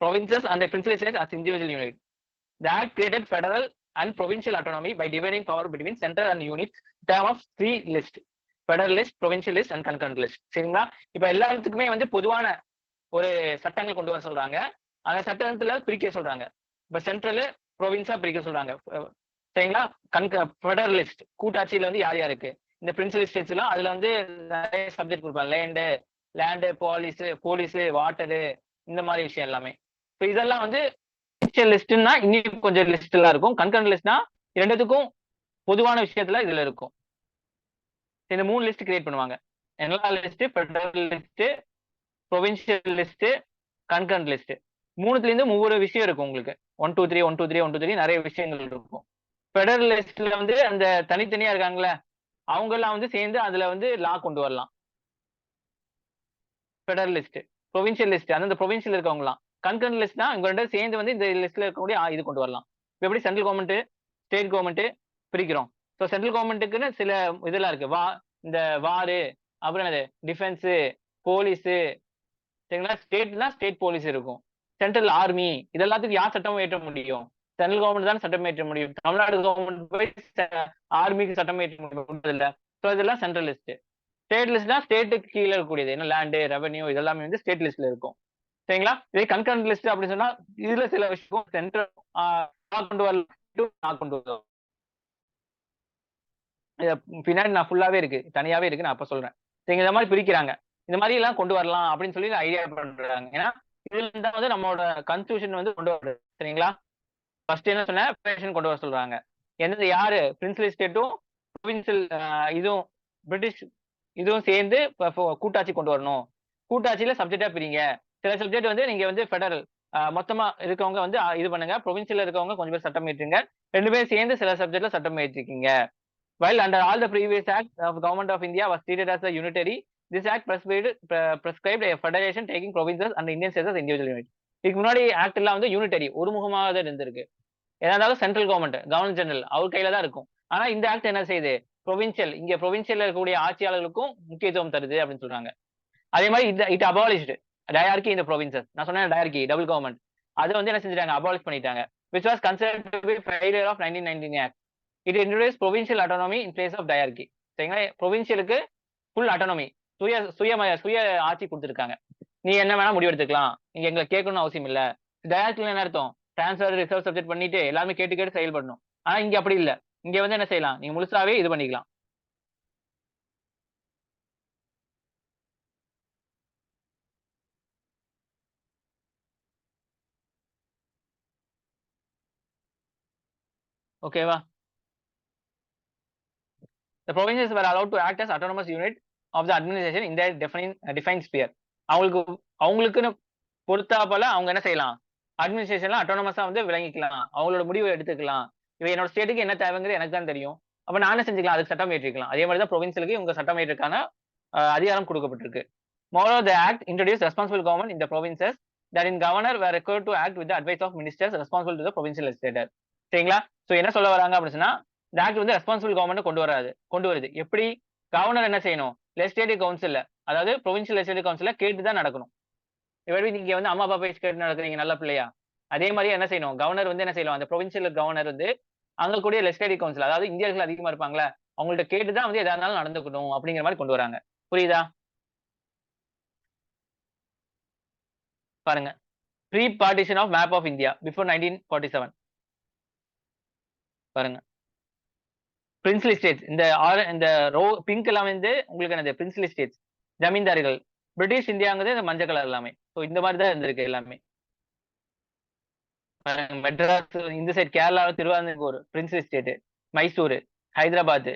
Provinces and the principal states as individual unit. The act created federal and provincial autonomy by dividing power between central and unit in terms of three lists: federal list, provincial list and concurrent list. சரிங்களா? இப்ப எல்லாத்துக்குமே வந்து பொதுவான ஒரு சட்டங்கள் கொண்டு வர சொல்றாங்க. அந்த சட்டத்துல பிரிக்க சொல்றாங்க. இப்ப சென்ட்ரல் ப்ரொவின்ஸா பிரிக்க சொல்றாங்க சரிங்களா. ஃபெடரல் லிஸ்ட், கூட்டாட்சியில வந்து யார் யாருக்கு, இந்த பிரின்சிபல் ஸ்டேட்ஸ் எல்லாம் அதுல வந்து நிறைய சப்ஜெக்ட் கொடுப்பாங்க. லேண்டு, போலீஸ், வாட்டரு, இந்த மாதிரி விஷயம் எல்லாமே. இப்போ இதெல்லாம் வந்து லிஸ்ட்னா இன்னும் கொஞ்சம் லிஸ்ட் எல்லாம் இருக்கும். கன்கரண்ட் லிஸ்ட்னா ரெண்டுத்துக்கும் பொதுவான விஷயத்துல இதுல இருக்கும். இந்த 3 லிஸ்ட் கிரியேட் பண்ணுவாங்க. எல்லா list, federal list, provincial list, concurrent list. மூணுத்துல இருந்து ஒவ்வொரு விஷயம் இருக்கும் உங்களுக்கு. 1 2 3 1 2 3 1 2 3 நிறைய விஷயங்கள் இருக்கும். ஃபெடரல் லிஸ்ட்ல வந்து அந்த தனித்தனியா இருக்காங்களே அவங்க எல்லாம் வந்து சேர்ந்து அதுல வந்து லா கொண்டு வரலாம். ஃபெடரல் லிஸ்ட், ப்ரொவின்சியல் லிஸ்ட், அந்த ப்ரொவின்சியல் இருக்கவங்கலாம். கன்கரண்ட் லிஸ்ட்னா இவங்க ரெண்டு சேர்ந்து வந்து இந்த லிஸ்ட்ல இருக்கக்கூடிய இது கொண்டு வரலாம். இப்போ எப்படி சென்ட்ரல் கவர்மெண்ட், ஸ்டேட் கவர்மெண்ட் பிரிக்கிறோம். ஸோ சென்ட்ரல் கவர்மெண்ட்டுக்குன்னு சில இதெல்லாம் இருக்கு. இந்த வாரு, அப்புறம் என்னது டிஃபென்ஸ், போலீஸ் சரிங்களா. ஸ்டேட்னா ஸ்டேட் போலீஸ் இருக்கும். சென்ட்ரல் ஆர்மி, இதெல்லாத்துக்கும் யார் சட்டம் ஏற்ற முடியும்? சென்ட்ரல் கவர்மெண்ட் தான் சட்டம் ஏற்ற முடியும். தமிழ்நாடு கவர்மெண்ட் போய் ஆர்மிக்கு சட்டம் ஏற்ற முடியும் இல்ல. ஸோ இதெல்லாம் சென்ட்ரல் லிஸ்ட். ஸ்டேட் லிஸ்ட்னா ஸ்டேட்டுக்கு கீழே இருக்கக்கூடியது, என்ன லேண்டு, ரெவன்யூ, இதெல்லாமே வந்து ஸ்டேட் லிஸ்ட்ல இருக்கும் சரிங்களா. இதே கன்கரண்ட் லிஸ்ட் அப்படின்னு சொன்னா இதுல சில விஷயம் சென்ட்ரல் கொண்டு வரலாம், கொண்டு வரும். பின்னாடி நான் ஃபுல்லாவே இருக்கு, தனியாவே இருக்கு, நான் அப்ப சொல்றேன். நீங்க இந்த மாதிரி பிரிக்கிறாங்க, இந்த மாதிரி எல்லாம் கொண்டு வரலாம் அப்படின்னு சொல்லி ஐடியா பண்றாங்க. ஏன்னா இதுல இருந்தா வந்து நம்மளோட கான்ஸ்டிடியூஷன் வந்து கொண்டு வருது சரிங்களா. ஃபர்ஸ்ட் என்ன சொன்ன கொண்டு வர சொல்றாங்க. எந்தது யாரு பிரின்சிபல் ஸ்டேட்டும் ப்ரொவின்சியல் இதுவும் பிரிட்டிஷ் இதுவும் சேர்ந்து கூட்டாட்சி கொண்டு வரணும். கூட்டாட்சியில சப்ஜெக்டா பிரிங்க. சில சப்ஜெக்ட் வந்து நீங்க வந்து ஃபெடரல் மொத்தமா இருக்கவங்க வந்து இது பண்ணுங்க, ப்ரொவின்சியல் இருக்கவங்க கொஞ்சம் பேர் சட்டம் ஏற்றுங்க, ரெண்டு பேரும் சேர்ந்து சில சப்ஜெக்ட்ல சட்டம் ஏற்றிருக்கீங்க. While under all the previous acts of Government of India was treated as a unitary, this act prescribed a federation taking provinces and Indian states as individual unit. இதுக்கு முன்னாடி ஆக்ட் எல்லாம் வந்து யூனிட்டரி, ஒருமுகமாக தான் இருந்திருக்கு. ஏதாவது சென்ட்ரல் கவர்னர் ஜெனரல் அவர் கையில தான் இருக்கும். ஆனா இந்த ஆக்ட் என்ன செய்யுது, ப்ரொவின்சியல், இங்க ப்ரொவின்சியல் இருக்கக்கூடிய ஆட்சியாளர்களுக்கும் முக்கியத்துவம் தருது அப்படின்னு சொல்றாங்க. அதே மாதிரி இட் அபாலிஷ்டு டயார்கி இந்த ப்ரொவின்சஸ். நான் சொன்னேன் டயார்கி, டபுள் கவர்மெண்ட், அதை வந்து என்ன செஞ்சிட்டாங்க, அபாலிஷ் பண்ணிட்டாங்க. which was considered to be failure of 1919 act. It introduced provincial autonomy in place of diarchy. சரிங்களா, ப்ரொவின்சியலுக்கு ஃபுல் அட்டானமி, சுய ஆட்சி கொடுத்துருக்காங்க. நீ என்ன வேணா முடிவு எடுத்துக்கலாம், நீங்க எங்களை கேட்கணும்னு அவசியம் இல்ல. டயார்கில என்ன அர்த்தம், டிரான்ஸ்ஃபர் ரிசர்வ் சப்ஜெக்ட் பண்ணிட்டு எல்லாமே கேட்டு செயல்படணும். ஆனா இங்க அப்படி இல்ல, இங்க வந்து என்ன செய்யலாம், நீங்க முழுசாவே இது பண்ணிக்கலாம். ஓகேவா? The provinces were allowed to act as autonomous unit of the administration in their defined sphere. அவங்களுக்குன்னு பொறுத்தா போல அவங்க என்ன செய்யலாம், அட்மினிஸ்ட்ரேஷன்ல அட்டானமஸா வந்து விளங்கிக்கலாம், அவங்களோட முடிவை எடுத்துக்கலாம். இவ என்னோட ஸ்டேட்டுக்கு என்ன தேவைங்கிறது எனக்கு தான் தெரியும், அப்ப நானே செஞ்சுக்கலாம், அதுக்கு சட்டம் ஏற்றிக்கலாம். அதே மாதிரி தான் ப்ரொவின்சியலுக்கு இவங்க சட்டம் ஏற்றுக்கான அதிகாரம் கொடுக்கப்பட்டிருக்கு. Moreover, the act introduced responsible government in the provinces that in governor were required to act with the advice of ministers responsible to the provincial legislator. சரிங்களா? சோ என்ன சொல்ல வராங்க அப்படின்னு சொன்னா, இந்த ஆக்ட் வந்து ரெஸ்பான்சிபிள் கவர்மெண்ட் கொண்டு வருது. எப்படி, கவர்னர் என்ன செய்யணும், லெஜிஸ்லேட்டிவ் கவுன்சில்ல, அதாவது ப்ரொவின்சியல் லெஜிஸ்லேட்டிவ் கவுன்சில்ல கேட்டு தான் நடக்கணும். எப்படி நீங்க வந்து அம்மா அப்பா பேச்சு கேட்டு நடக்கிறீங்க நல்ல பிள்ளையா, அதே மாதிரி என்ன செய்யணும், கவர்னர் வந்து என்ன செய்யணும், அந்த ப்ரொவின்சியல் கவர்னர் வந்து அங்க கூடிய லெஜிஸ்லேட்டிவ் கவுன்சில், அதாவது இந்தியர்கள் அதிகமா இருப்பாங்களா, அவங்கள்ட்ட கேட்டு தான் வந்து எதா இருந்தாலும் நடந்துக்கணும் அப்படிங்கிற மாதிரி கொண்டு வராங்க. புரியுதா? பாருங்க, pre partition of map of India before 1947. பாருங்க, பிரின்ஸ்லி ஸ்டேட்ஸ் இந்த ரோ பிங்க் எல்லாம் வந்து உங்களுக்கு என்னது பிரின்ஸ்லி ஸ்டேட்ஸ் ஜமீன்தாரிகள். பிரிட்டிஷ் இந்தியாங்கிறது இந்த மஞ்சள் கலர் எல்லாமே. ஸோ இந்த மாதிரி தான் இருந்திருக்கு எல்லாமே. மெட்ராஸ் இந்த side Kerala Thiruvarur princely state, Mysore, Hyderabad,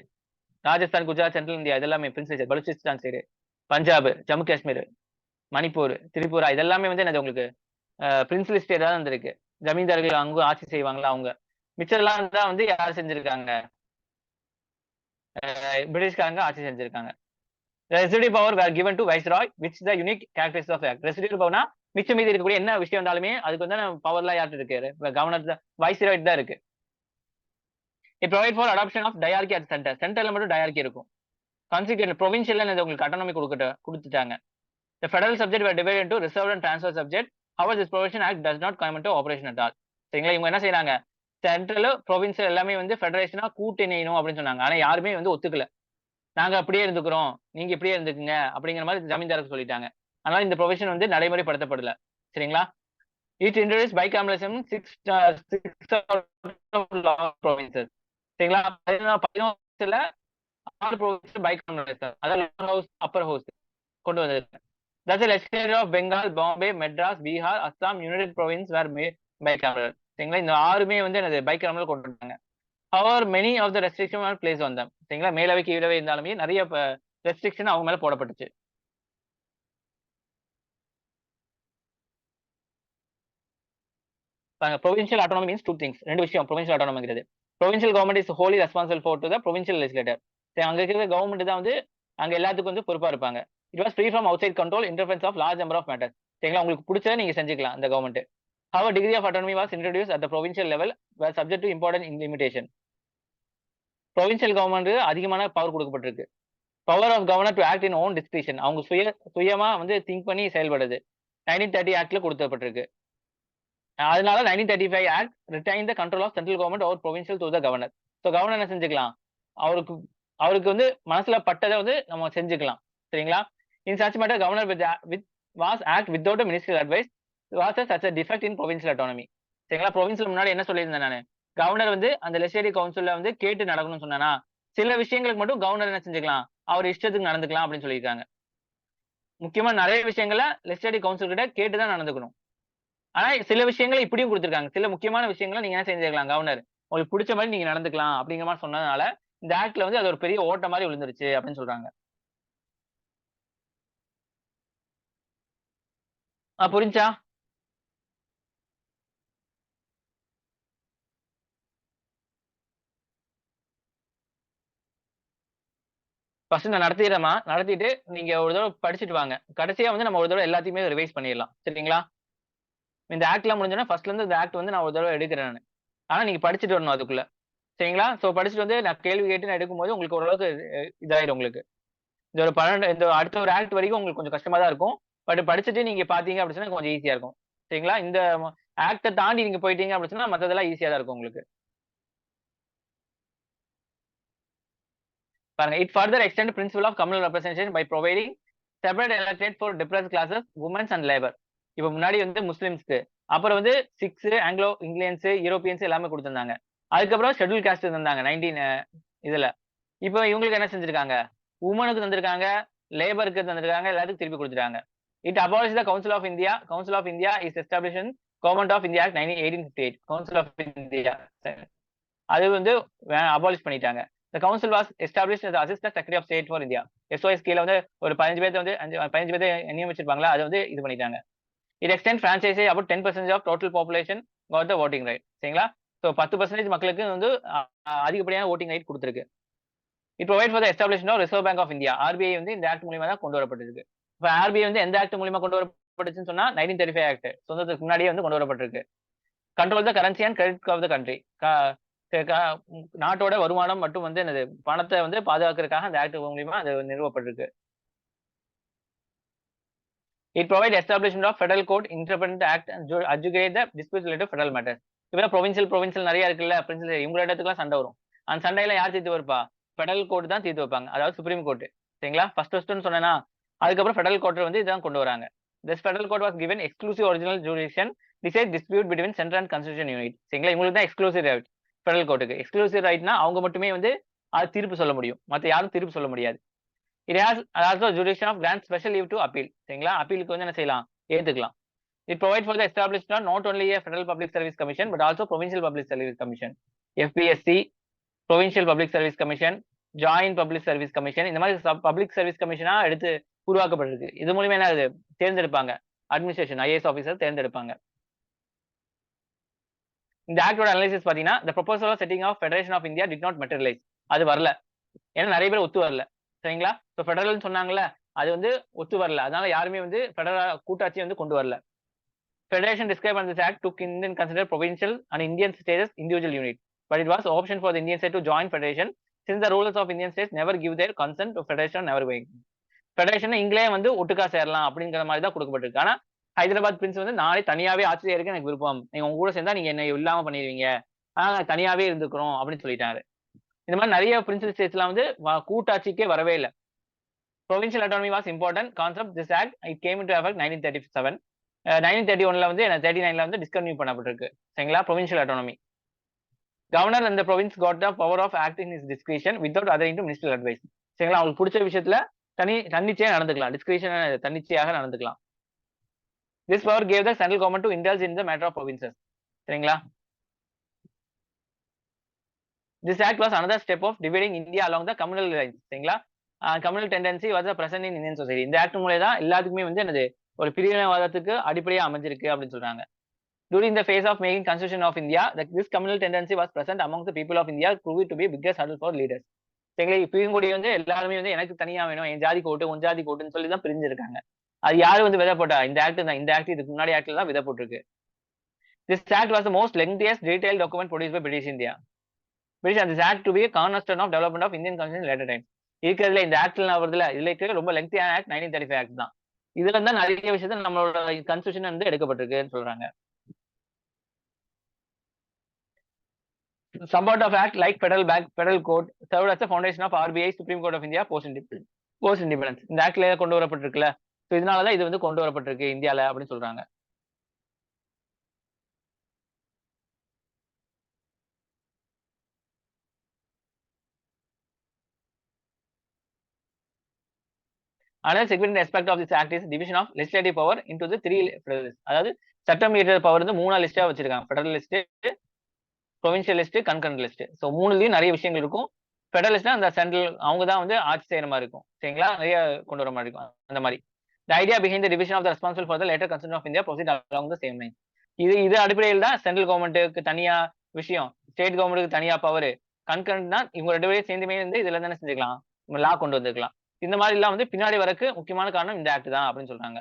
Rajasthan, Gujarat, central India இதெல்லாமே princely state. Baluchistan side, Punjab, Jammu Kashmir, Manipur, Tripura இதெல்லாமே வந்து என்னது உங்களுக்கு பிரின்ஸ்லி ஸ்டேட் தான் இருந்திருக்கு. ஜமீன்தார்கள் அங்க ஆட்சி செய்வாங்களா அவங்க. மிச்சம்லாம் தான் வந்து யார் செஞ்சிருக்காங்க, பிரிட்டிஷ்காரங்க ஆட்சி செஞ்சிருக்காங்க. Residue power were given to viceroy which the unique characteristics of act. Residue பவர்னா மிச்சம் மீதி இருக்கக்கூடிய என்ன விஷயம் இருந்தாலுமே அதுக்கு வந்து பவர்லாம் யார்ட்டு இருக்கு, கவர்னர் வைஸ்ராய் தான் இருக்கு. It provide for adoption of dyarchy at centre. சென்டர்ல மட்டும் டயார்கி இருக்கும். கான்சிக்வென்ட் ப்ரொவின்ஷியல் உங்களுக்கு அட்டானமி கொடுத்துட்டாங்க. The federal subject were divided into reserved and transfer subject. However, this provision act does not come into operation at all. சரிங்களா, இவங்க என்ன செய்யறாங்க, சென்ட்ரல் ப்ரொவின்சியல் எல்லாமே வந்து ஃபெடரேஷனா கூட்டிணையணும் அப்படின்னு சொன்னாங்க. ஆனா யாருமே வந்து ஒத்துக்கல. நாங்க அப்படியே இருந்துக்கிறோம், நீங்க இப்படியே இருந்துக்குங்க அப்படிங்கிற மாதிரி ஜமீன்தாருக்கு சொல்லிட்டாங்க. அதனால இந்த ப்ரொவிஷன் வந்து நடைமுறைப்படுத்தப்படல. சரிங்களா. It introduce bicameralism 6 provinces. சரிங்களா. 16 6 ப்ரொவின்ஸ் பைகாமரலிசம், அதாவது ஹவுஸ் அப்பர் ஹவுஸ் கொண்டு வந்திருக்கு. Thus, the legislature of Bengal, Bombay, Madras, Bihar, Assam, United Province were made bicameral. சரிங்களா, இந்த ஆறுமே வந்து என்னது பைகாமரல் கொண்டு வந்தாங்க. However, many of the restrictions were placed on them. சரிங்களா, மேலவை கீழவை இருந்தாலுமே நிறைய ரெஸ்ட்ரிக்ஷன் அவங்க மேல போடப்பட்டுச்சு. provincial autonomy means two things. ரெண்டு விஷயம் provincial autonomy. provincial government is wholly responsible for to the provincial legislator. அங்க இருக்கிற கவர்மெண்ட் தான் வந்து அங்க எல்லாத்துக்கும் வந்து பொறுப்பா இருப்பாங்க. It was free from outside control, interference of large number of matters. சரிங்களா, உங்களுக்கு பிடிச்சதை நீங்க செஞ்சுக்கலாம் இந்த government. However, degree of autonomy was introduced at the provincial level, were subject to important limitation. provincial government அதிகமான பவர் கொடுக்கப்பட்டிருக்கு. Power of governor to act in own discretion, அவங்க சுயமா வந்து திங்க் பண்ணி செயல்படுது 1930 ஆக்ட்ல கொடுக்கப்பட்டிருக்கு. அதனால 1935 act retain the control of central government over provincial to the governor. ஸோ கவர்னர் என்ன செஞ்சுக்கலாம், அவருக்கு வந்து மனசுல பட்டதை வந்து நம்ம செஞ்சுக்கலாம். சரிங்களா. In such matter, governor was act without a ministerial advice was such a defect in provincial autonomy. சரிங்களா. provincial முன்னாடி என்ன சொல்லியிருந்தேன் நானு, கவர்னர் வந்து அந்த லெஜிஸ்லேட்டிவ் கவுன்சில்ல வந்து கேட்டு நடக்கணும்னு சொன்னா, சில விஷயங்களுக்கு மட்டும் கவர்னர் என்ன செஞ்சுக்கலாம், அவர் இஷ்டத்துக்கு நடந்துக்கலாம் அப்படின்னு சொல்லியிருக்காங்க. முக்கியமா நிறைய விஷயங்கள லெஜிஸ்லேட்டிவ் கவுன்சில் கிட்ட கேட்டுதான் நடந்துக்கணும். ஆனா சில விஷயங்களை இப்படியும் கொடுத்திருக்காங்க. சில முக்கியமான விஷயங்களை நீங்க என்ன செஞ்சுக்கலாம், கவர்னர் உங்களுக்கு பிடிச்ச மாதிரி நீங்க நடந்துக்கலாம் அப்படிங்கிற மாதிரி சொன்னதுனால இந்த ஆக்ட்ல வந்து அது ஒரு பெரிய ஓட்ட மாதிரி விழுந்துருச்சு அப்படின்னு சொல்றாங்க. புரிஞ்சா? ஃபர்ஸ்ட் நான் நடத்திட்டு நீங்க ஒரு தடவை படிச்சுட்டு வாங்க. கடைசியா வந்து நம்ம ஒரு தடவை எல்லாத்தையுமே ரிவைஸ் பண்ணிடலாம். சரிங்களா. இந்த ஆக்ட்லாம் முடிஞ்சோன்னா ஃபர்ஸ்ட்ல இருந்து இந்த ஆக்ட் வந்து நான் ஒரு தடவை எடுக்கிறேன் நான். ஆனா நீங்க படிச்சுட்டு வரணும் அதுக்குள்ள. சரிங்களா. சோ படிச்சுட்டு வந்து நான் கேள்வி கேட்டு நான் எடுக்கும்போது உங்களுக்கு ஓரளவுக்கு இதாயிடும். உங்களுக்கு இந்த ஒரு 12 இந்த அடுத்த ஒரு ஆக்ட் வரைக்கும் உங்களுக்கு கொஞ்சம் கஷ்டமா தான் இருக்கும். பட் படிச்சுட்டு நீங்க பாத்தீங்க அப்படின்னு சொன்னா கொஞ்சம் ஈஸியா இருக்கும். சரிங்களா. இந்த ஆக்டை தாண்டி நீங்க போயிட்டீங்க அப்படின்னு சொன்னா மத்ததெல்லாம் ஈஸியா தான் இருக்கும் உங்களுக்கு. பாருங்க, it further extend principle of communal representation by providing separate electorate for depressed classes, women and labor. இப்ப முன்னாடி வந்து முஸ்லிம்ஸ்க்கு, அப்புறம் வந்து சிக்ஸ் ஆங்கிலோ இங்கிலியன்ஸ் யூரோப்பியன்ஸ் எல்லாமே கொடுத்திருந்தாங்க. அதுக்கப்புறம் ஷெட்யூல் காஸ்ட் இருந்தாங்க 19 இதுல. இப்போ இவங்களுக்கு என்ன செஞ்சிருக்காங்க, உமனுக்கு தந்திருக்காங்க, லேபருக்கு தந்திருக்காங்க, எல்லாத்துக்கும் திருப்பி கொடுத்துருக்காங்க. It abolish the council of India. Council of India is establish government of India act 1858. Council of India அது வந்து அபாலிஷ் பண்ணிட்டாங்க. The council was established as the assistant secretary of state for India. SOS கீழ வந்து ஒரு 15 பேர் வந்து 15 பேர் நியமிச்சிருப்பாங்களா, அது வந்து இது பண்ணிட்டாங்க. It extend franchise about 10% of total population got the voting right. சரிங்களா. ஸோ 10% மக்களுக்கு வந்து அதிகப்படியான ஓட்டிங் ரைட் கொடுத்துருக்கு. It provide for the establishment of Reserve Bank of India. RBI வந்து இந்த ஆக்ட் மூலியமா தான் கொண்டு வரப்பட்டிருக்கு. இப்போ RBI வந்து எந்த ஆக்ட் மூலியமா கொண்டு வரப்பட்டுச்சுன்னு சொன்னா 1935 ஆக்ட், சொந்தத்துக்கு முன்னாடியே வந்து கொண்டு வரப்பட்டிருக்கு. Control the currency and credit of the country. நாட்டோட வருமானம் மட்டும் வந்து என்னது பணத்தை வந்து பாதுகாக்கிறதுக்காக அந்த ஆக்ட் மூலியமா அது நிறுவப்பட்டிருக்கு. It provide establishment of federal court, independent act and adjudicate the disputes related to federal matters. இப்போ provincial நிறைய இருக்குல்ல, இவங்க இடத்துக்குலாம் சண்டை வரும். அந்த சண்டையில யார் தீர்த்து வைப்பா, ஃபெடரல் கோர்ட் தான் தீர்த்து வைப்பாங்க, அதாவது சுப்ரீம் கோர்ட். சரிங்களா. ஃபர்ஸ்ட்னு சொன்னா அதுக்கப்புறம் ஃபெடரல் கோர்ட் வந்து இதான் கொண்டு வராங்க. This federal court was given exclusive original jurisdiction decide dispute between central and constitution unit. சரிங்களா. இவங்களுக்கு தான் எக்ஸ்க்ளூசிவ் ரைட். ஃபெடரல் கோர்ட்டுக்கு எக்ஸ்க்ளூசிவ் ரைட்னா அவங்க மட்டுமே வந்து அது தீர்ப்பு சொல்ல முடியும். மத்த யாரும் தீர்ப்பு சொல்ல முடியாது. It has also judicial of grant special leave to appeal. சரிங்களா? அப்பீலுக்கு வந்து என்ன செய்யலாம்? ஏத்துக்கலாம். It provide for the establishment not only a federal public service commission but also provincial public service commission, FPSC, provincial public service commission, joint public service commission, இந்த மாதிரி பப்ளிக் சர்வீஸ் கமிஷனா எடுத்து உருவாக்கப்பட்டிருக்கு. இது மூலியமா என்ன ஆகுது? தேர்ந்தெடுப்பாங்க. அட்மினிஸ்ட்ரேஷன் IAS ஆஃபீஸர் தேர்ந்தெடுப்பாங்க. இந்த ஆக்டோட அனாலிசிஸ் பாத்தீங்கன்னா the proposal of setting of Federation of India did not materialize. அது வரல. ஏன்னா நிறைய பேர் ஒத்து வரல. சரிங்களா? ஸோ ஃபெடரல் சொன்னாங்கல்ல, அது வந்து ஒத்து வரல. அதனால யாருமே வந்து ஃபெடரல் கூட்டாட்சி வந்து கொண்டு வரல. Federation described under this act took Indian consider provincial and Indian states individual unit, but it was option for the Indian state to join federation since the rulers of Indian states never give their consent to federation, never going. Federation இங்கிலே வந்து ஒட்டுக்கா சேரலாம் அப்படிங்கிற மாதிரி தான் கொடுக்கப்பட்டிருக்கு. ஆனா ஹைதராபாத் பிரின்ஸ் வந்து நாளை தனியாவே ஆட்சி செய்யறதுக்கு எனக்கு விருப்பம், நீங்க உங்க கூட சேர்ந்தா நீங்க என்ன இல்லாம பண்ணிடுவீங்க, ஆனா நாங்க தனியாவே இருந்துக்கிறோம் அப்படின்னு சொல்லிட்டாரு. இந்த மாதிரி நிறைய பிரின்சிபல் ஸ்டேட்ஸ் எல்லாம் வந்து கூட்டாட்சிக்கே வரவே இல்லை. Provincial autonomy was important concept. This act it came into effect 1937. 1931ல வந்து 39ல வந்து டிஸ்கன்டினியூ பண்ணப்பட்டிருக்கு. சரிங்களா? provincial autonomy. Governor and the province got the power of acting in his discretion without adhering to ministerial advice. சரிங்களா? அவங்களுக்கு பிடிச்ச விஷயத்துல தன்னிச்சையா நடந்துக்கலாம். டிஸ்கிரிஷன் தன்னிச்சையாக நடந்துக்கலாம். This power gave the central government to indulge in the matter of provinces. சரிங்களா? This act was another step of dividing India along the communal lines. சரிங்களா? Communal tendency was present in Indian society. இந்த ஆக்ட் மூலம் தான் எல்லாத்துக்குமே வந்து என்னது ஒரு பிரிவினைவாதத்துக்கு அடிப்படையா அமைஞ்சிருக்கு அப்படின்னு சொல்றாங்க. During the phase of making constitution of India, this communal tendency was present among the people of India, proved to be biggest hurdle for leaders. சரிங்களா? இப்பயும் கூட வந்து எல்லாருமே வந்து எனக்கு தனியா வேணும், என் ஜாதி கோட்டு உன் ஜாதி கோட்டுன்னு சொல்லி தான் பிரிஞ்சிருக்காங்க. அது யாரு வந்து விதை போட்டா? இந்த ஆக்ட் தான். இந்த ஆக்ட் இதுக்கு முன்னாடி ஆக்ட்ல தான் விதை போட்டிருக்கு. This act was the most lengthiest detailed document produced by British India. British and this act to be a cornerstone of development of Indian constitution in later times. இருக்கிறதுல இந்த ஆக்ட்ல வருதுல, இதுல இருக்கிற ரொம்ப லெங்தியான ஆக்ட் 1935 ஆக்ட் தான். இதுல தான் நிறைய விஷயத்த நம்மளோட கான்ஸ்டிடியூஷன் வந்து எடுக்கப்பட்டிருக்குன்னு சொல்றாங்க. Some part of act like federal court served as the foundation of RBI, Supreme Court of India post independence. இந்த ஆக்ட்ல கொண்டு வரப்பட்டிருக்குல்ல, சோ இதனாலதான் இது வந்து கொண்டு வரப்பட்டிருக்கு இந்தியால அப்படின்னு சொல்றாங்க. Another significant aspect of this act is division of legislative power into the three federalists. அதாவது சட்டம் இயற்ற பவர் வந்து மூணா லிஸ்டா வச்சிருக்காங்க. Federal list, provincial list, concurrent list. So மூணுலயும் நிறைய விஷயங்கள் இருக்கும். ஃபெடரலிஸ்ட்னா அந்த சென்ட்ரல் அவங்க தான் வந்து ஆட்சி செய்யற மாதிரி இருக்கும். சரிங்களா? நிறைய கொண்டு வர மாதிரி இருக்கும். அந்த மாதிரி the idea behind the division of the responsible for the later constitution of India proceed along the same line. இது அடிப்படையில் தான் சென்ட்ரல் கவர்மெண்ட்டுக்கு தனியா விஷயம், ஸ்டேட் கவர்மெண்ட்டுக்கு தனியா பவர், கன்கரண்ட்னா இவங்க ரெண்டு பேரும் சேர்ந்துமே வந்து இதுல தானே செஞ்சுக்கலாம், லா கொண்டு வந்துருக்கலாம். இந்த மாதிரி எல்லாம் வந்து பின்னாடி வரக்கு முக்கியமான காரணம் இந்த ஆக்ட் தான் அப்படின்னு சொல்றாங்க.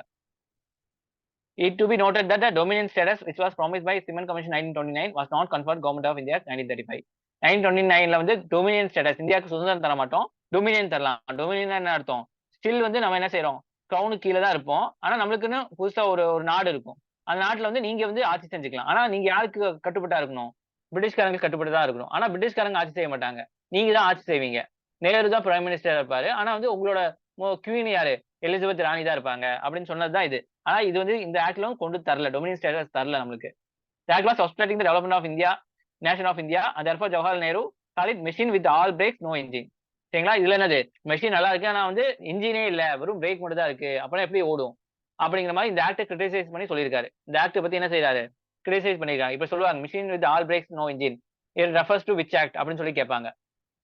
It to be noted that the dominion status which was promised by Simon Commission 1929 was not conferred Government of India 1935. 1929ல வந்து டொமினியன் ஸ்டேட்டஸ், இந்தியாவுக்கு சுதந்திரம் தர மாட்டோம், டொமினியன் தரலாம். டொமினியன் என்ன அர்த்தம்? ஸ்டில் வந்து நம்ம என்ன செய்யறோம், கிரவுனுக்கு கீழே தான் இருப்போம். ஆனா நம்மளுக்குன்னு புதுசா ஒரு நாடு இருக்கும். அந்த நாட்டுல வந்து நீங்க வந்து ஆட்சி செஞ்சுக்கலாம். ஆனா நீங்க யாருக்கு கட்டுப்பட்டா இருக்கணும்? பிரிட்டிஷ்காரங்களுக்கு கட்டுப்பட்டு தான் இருக்கணும். ஆனா பிரிட்டிஷ்காரங்க ஆட்சி செய்ய மாட்டாங்க, நீங்க தான் ஆட்சி செய்வீங்க. நேரு தான் பிரைம் மினிஸ்டர் இருப்பாரு. ஆனா வந்து உங்களோட குவீன் யாரு? எலிசபெத் ராணி தான் இருப்பாங்க அப்படின்னு சொன்னதுதான் இது. ஆனா இது வந்து இந்த ஆக்ட்ல கொண்டு தரல, டொமினியன் ஸ்டேட்டஸ் தரல நம்மளுக்கு. The act was obstructing the development of India, nation of India, and therefore Jawaharlal Nehru called it machine with all brakes, no engine. சரிங்களா? இதுல என்னது, மெஷின் நல்லா இருக்கு ஆனா வந்து இன்ஜினே இல்ல, வெறும் பிரேக் மட்டும் தான் இருக்கு, அப்புறம் எப்படி ஓடும் அப்படிங்கிற மாதிரி இந்த ஆக்டை கிரிட்டிசைஸ் பண்ணி சொல்லியிருக்காரு. இந்த ஆக்ட் பத்தி என்ன செய்யறாரு, கிரிட்டிசைஸ் பண்ணிருக்காங்க. இப்ப சொல்லுவாங்க machine with all brakes no engine, it refers to which act அப்படின்னு சொல்லி கேட்பாங்க.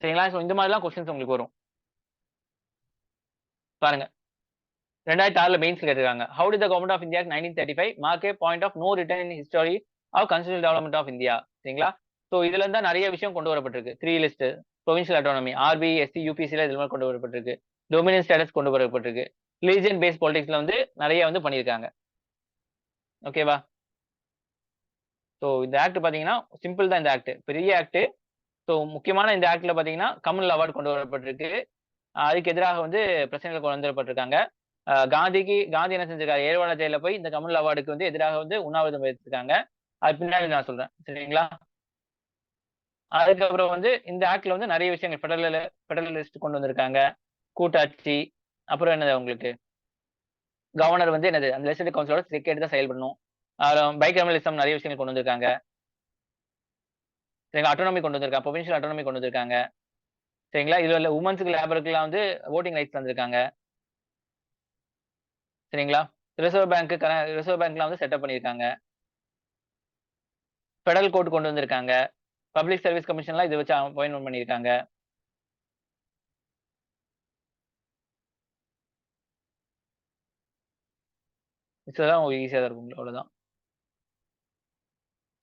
சரிங்களா? ஸோ இந்த மாதிரிலாம் கொஸ்டின்ஸ் உங்களுக்கு வரும். பாருங்க, 2006ல மெயின்ஸ் கேட்டிருக்காங்க. How did the government of India Act 1935 mark a point of no return in history of constitutional development of India? சரிங்களா? ஸோ இதுல இருந்தா நிறைய விஷயம் கொண்டு வரப்பட்டிருக்கு. 3 list, provincial autonomy, RBI, SC, UPCல இதுல கொண்டு வரப்பட்டிருக்கு. டொமினியன் ஸ்டேட்டஸ் கொண்டு வரப்பட்டிருக்கு. ரிலிஜியன் பேஸ்ட் பாலிடிக்ஸ்ல வந்து நிறைய வந்து பண்ணியிருக்காங்க. ஓகேவா? ஸோ இந்த ஆக்ட் பாத்தீங்கன்னா சிம்பிள் தான். இந்த ஆக்ட் பெரிய ஆக்ட். ஸோ முக்கியமான இந்த ஆக்ட்ல பாத்தீங்கன்னா கம்யூனல் அவார்டு கொண்டு வரப்பட்டிருக்கு. அதுக்கு எதிராக வந்து பிரச்சனைகள் கொண்டு வரப்பட்டிருக்காங்க. காந்தி என்ன செஞ்சிருக்காரு, ஏர்வாடா ஜெயில போய் இந்த கம்யூனல் அவார்டுக்கு வந்து எதிராக வந்து உண்ணாவிரதம் எடுத்திருக்காங்க. அது பின்னாடி நான் சொல்றேன். சரிங்களா? அதுக்கப்புறம் வந்து இந்த ஆக்ட்ல வந்து நிறைய விஷயங்கள் ஃபெடரலிஸ்ட் கொண்டு வந்திருக்காங்க, கூட்டாட்சி, அப்புறம் என்னது உங்களுக்கு கவர்னர் வந்து என்னது அந்த லெஜிஸ்லேட்டிவ் கவுன்சிலோட கேட்டு தான் செயல்படணும். பைகமலிசம் நிறைய விஷயங்கள் கொண்டு வந்திருக்காங்க. சரிங்களா? அட்டானமி கொண்டு வந்திருக்காங்க, ப்ரொவின்சியல் அட்டானமி கொண்டு வந்திருக்காங்க. சரிங்களா? இதுல உமன்ஸுக்கு லேபருக்குலாம் வந்து ஓட்டிங் ரைட்ஸ் தந்திருக்காங்க. சரிங்களா? ரிசர்வ் பேங்க்லாம் வந்து செட்டப் பண்ணியிருக்காங்க. ஃபெடரல் கோர்ட் கொண்டு வந்திருக்காங்க. பப்ளிக் சர்வீஸ் கமிஷன்லாம் இத வச்சு அப்பாயின்ட்மென்ட் பண்ணியிருக்காங்க. இதெல்லாம் உங்களுக்கு ஈஸியா தான் இருக்கும். அவ்வளவுதான்.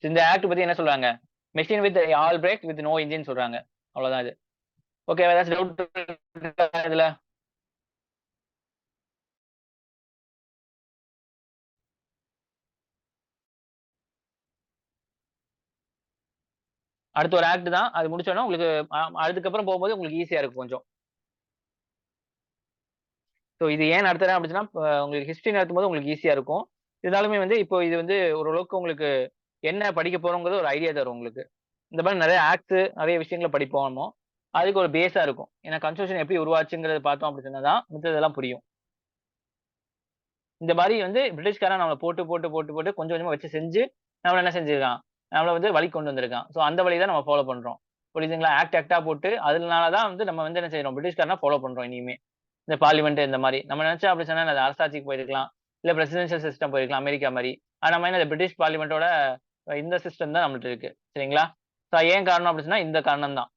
இந்த ஆக்ட் பத்தி என்ன சொல்றாங்க? Machine with all brake with no engine சொல்றாங்க. அவ்வளவுதான் இது. ஓகே, ஏதாச்சும் டவுட் இதுல? அடுத்து ஒரு ஆக்ட் தான். அது முடிச்சோம்னா உங்களுக்கு அதுக்கப்புறம் போகும்போது உங்களுக்கு ஈஸியா இருக்கும் கொஞ்சம். ஸோ இது ஏன் நடத்துறேன் அப்படின்னா, உங்களுக்கு ஹிஸ்டரி நடத்தும்போது உங்களுக்கு ஈஸியா இருக்கும். இருந்தாலுமே வந்து இப்போ இது வந்து ஓரளவுக்கு உங்களுக்கு என்ன படிக்க போறோங்கிறது ஒரு ஐடியா தரும் உங்களுக்கு. இந்த மாதிரி நிறைய ஆக்ட்ஸ், நிறைய விஷயங்கள படிப்போம் நம்ம. அதுக்கு ஒரு பேஸா இருக்கும். ஏன்னா கான்ஸ்டிடியூஷன் எப்படி உருவாச்சுங்கிறத பார்த்தோம் அப்படி சொன்னா தான் மித்ததெல்லாம் புரியும். இந்த மாதிரி வந்து பிரிட்டிஷ்காரன் நம்மள போட்டு கொஞ்சம் கொஞ்சமா வச்சு செஞ்சு நம்மள என்ன செஞ்சிருக்கான்? நம்மள வந்து வழிக்கு கொண்டு வந்திருக்கான். ஸோ அந்த வழி தான் நம்ம ஃபாலோ பண்றோம். புரியுதுங்களா? ஆக்ட்டா போட்டு அதனால தான் வந்து நம்ம வந்து என்ன செய்றோம்? பிரிட்டிஷ்காரன ஃபாலோ பண்றோம் இனிமே. இந்த பார்லிமென்ட் இந்த மாரி. நம்ம நினைச்சா அப்படி சொன்னா அது அரசாட்சிக்கு போயிருக்கலாம். இல்ல பிரசிடென்ஷியல் சிஸ்டம் போயிருக்கலாம் அமெரிக்கா மாரி. ஆனா நம்ம என்ன பிரிட்டிஷ் பார்லிமென்ட்டோட இந்த சிஸ்டம் தான் நம்மள்ட்ட இருக்கு. சரிங்களா? ஸோ ஏன் காரணம் அப்படி சொன்னா இந்த காரணம் தான்.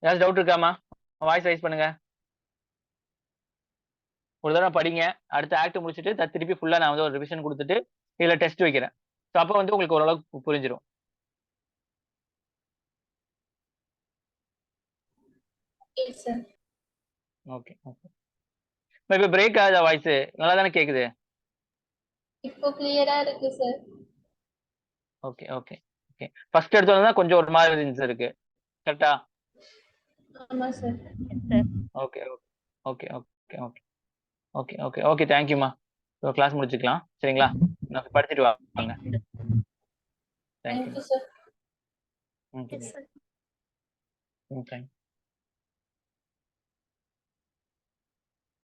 ஏதாச்சும் டவுட் இருக்காம்மா? வாய்ஸ் ரைஸ் பண்ணுங்க. ஒரு தடவ படிங்க. அடுத்த ஆக்ட் முடிச்சுட்டு திருப்பி ஃபுல்லா நான் வந்து ஒரு ரிவிஷன் குடுத்துட்டு, இதுல டெஸ்ட் வைக்கிறேன். ஸோ அப்ப வந்து உங்களுக்கு ஓரளவுக்கு புரிஞ்சிரும். Okay sir. Okay, okay. இப்ப பிரேக் ஆகுதா வாய்ஸ்? நல்லா தானே கேக்குது? இப்போ கிளியரா இருக்கு sir. Okay, okay, okay. First எடுத்தோன தான் கொஞ்சம் ஒரு மாதிரி இருந்துச்சு இருக்கு. கரெக்ட்டா? ஆமா sir. Sir okay, okay. Okay, okay, okay. Okay, okay, okay. தேங்க்யூம்மா. ஸோ கிளாஸ் முடிச்சுக்கலாம். சரிங்களா? நான் படிச்சுட்டு வாங்க. தேங்க்யூ. Thank you sir. ம். Yes sir. ம். தேங்க்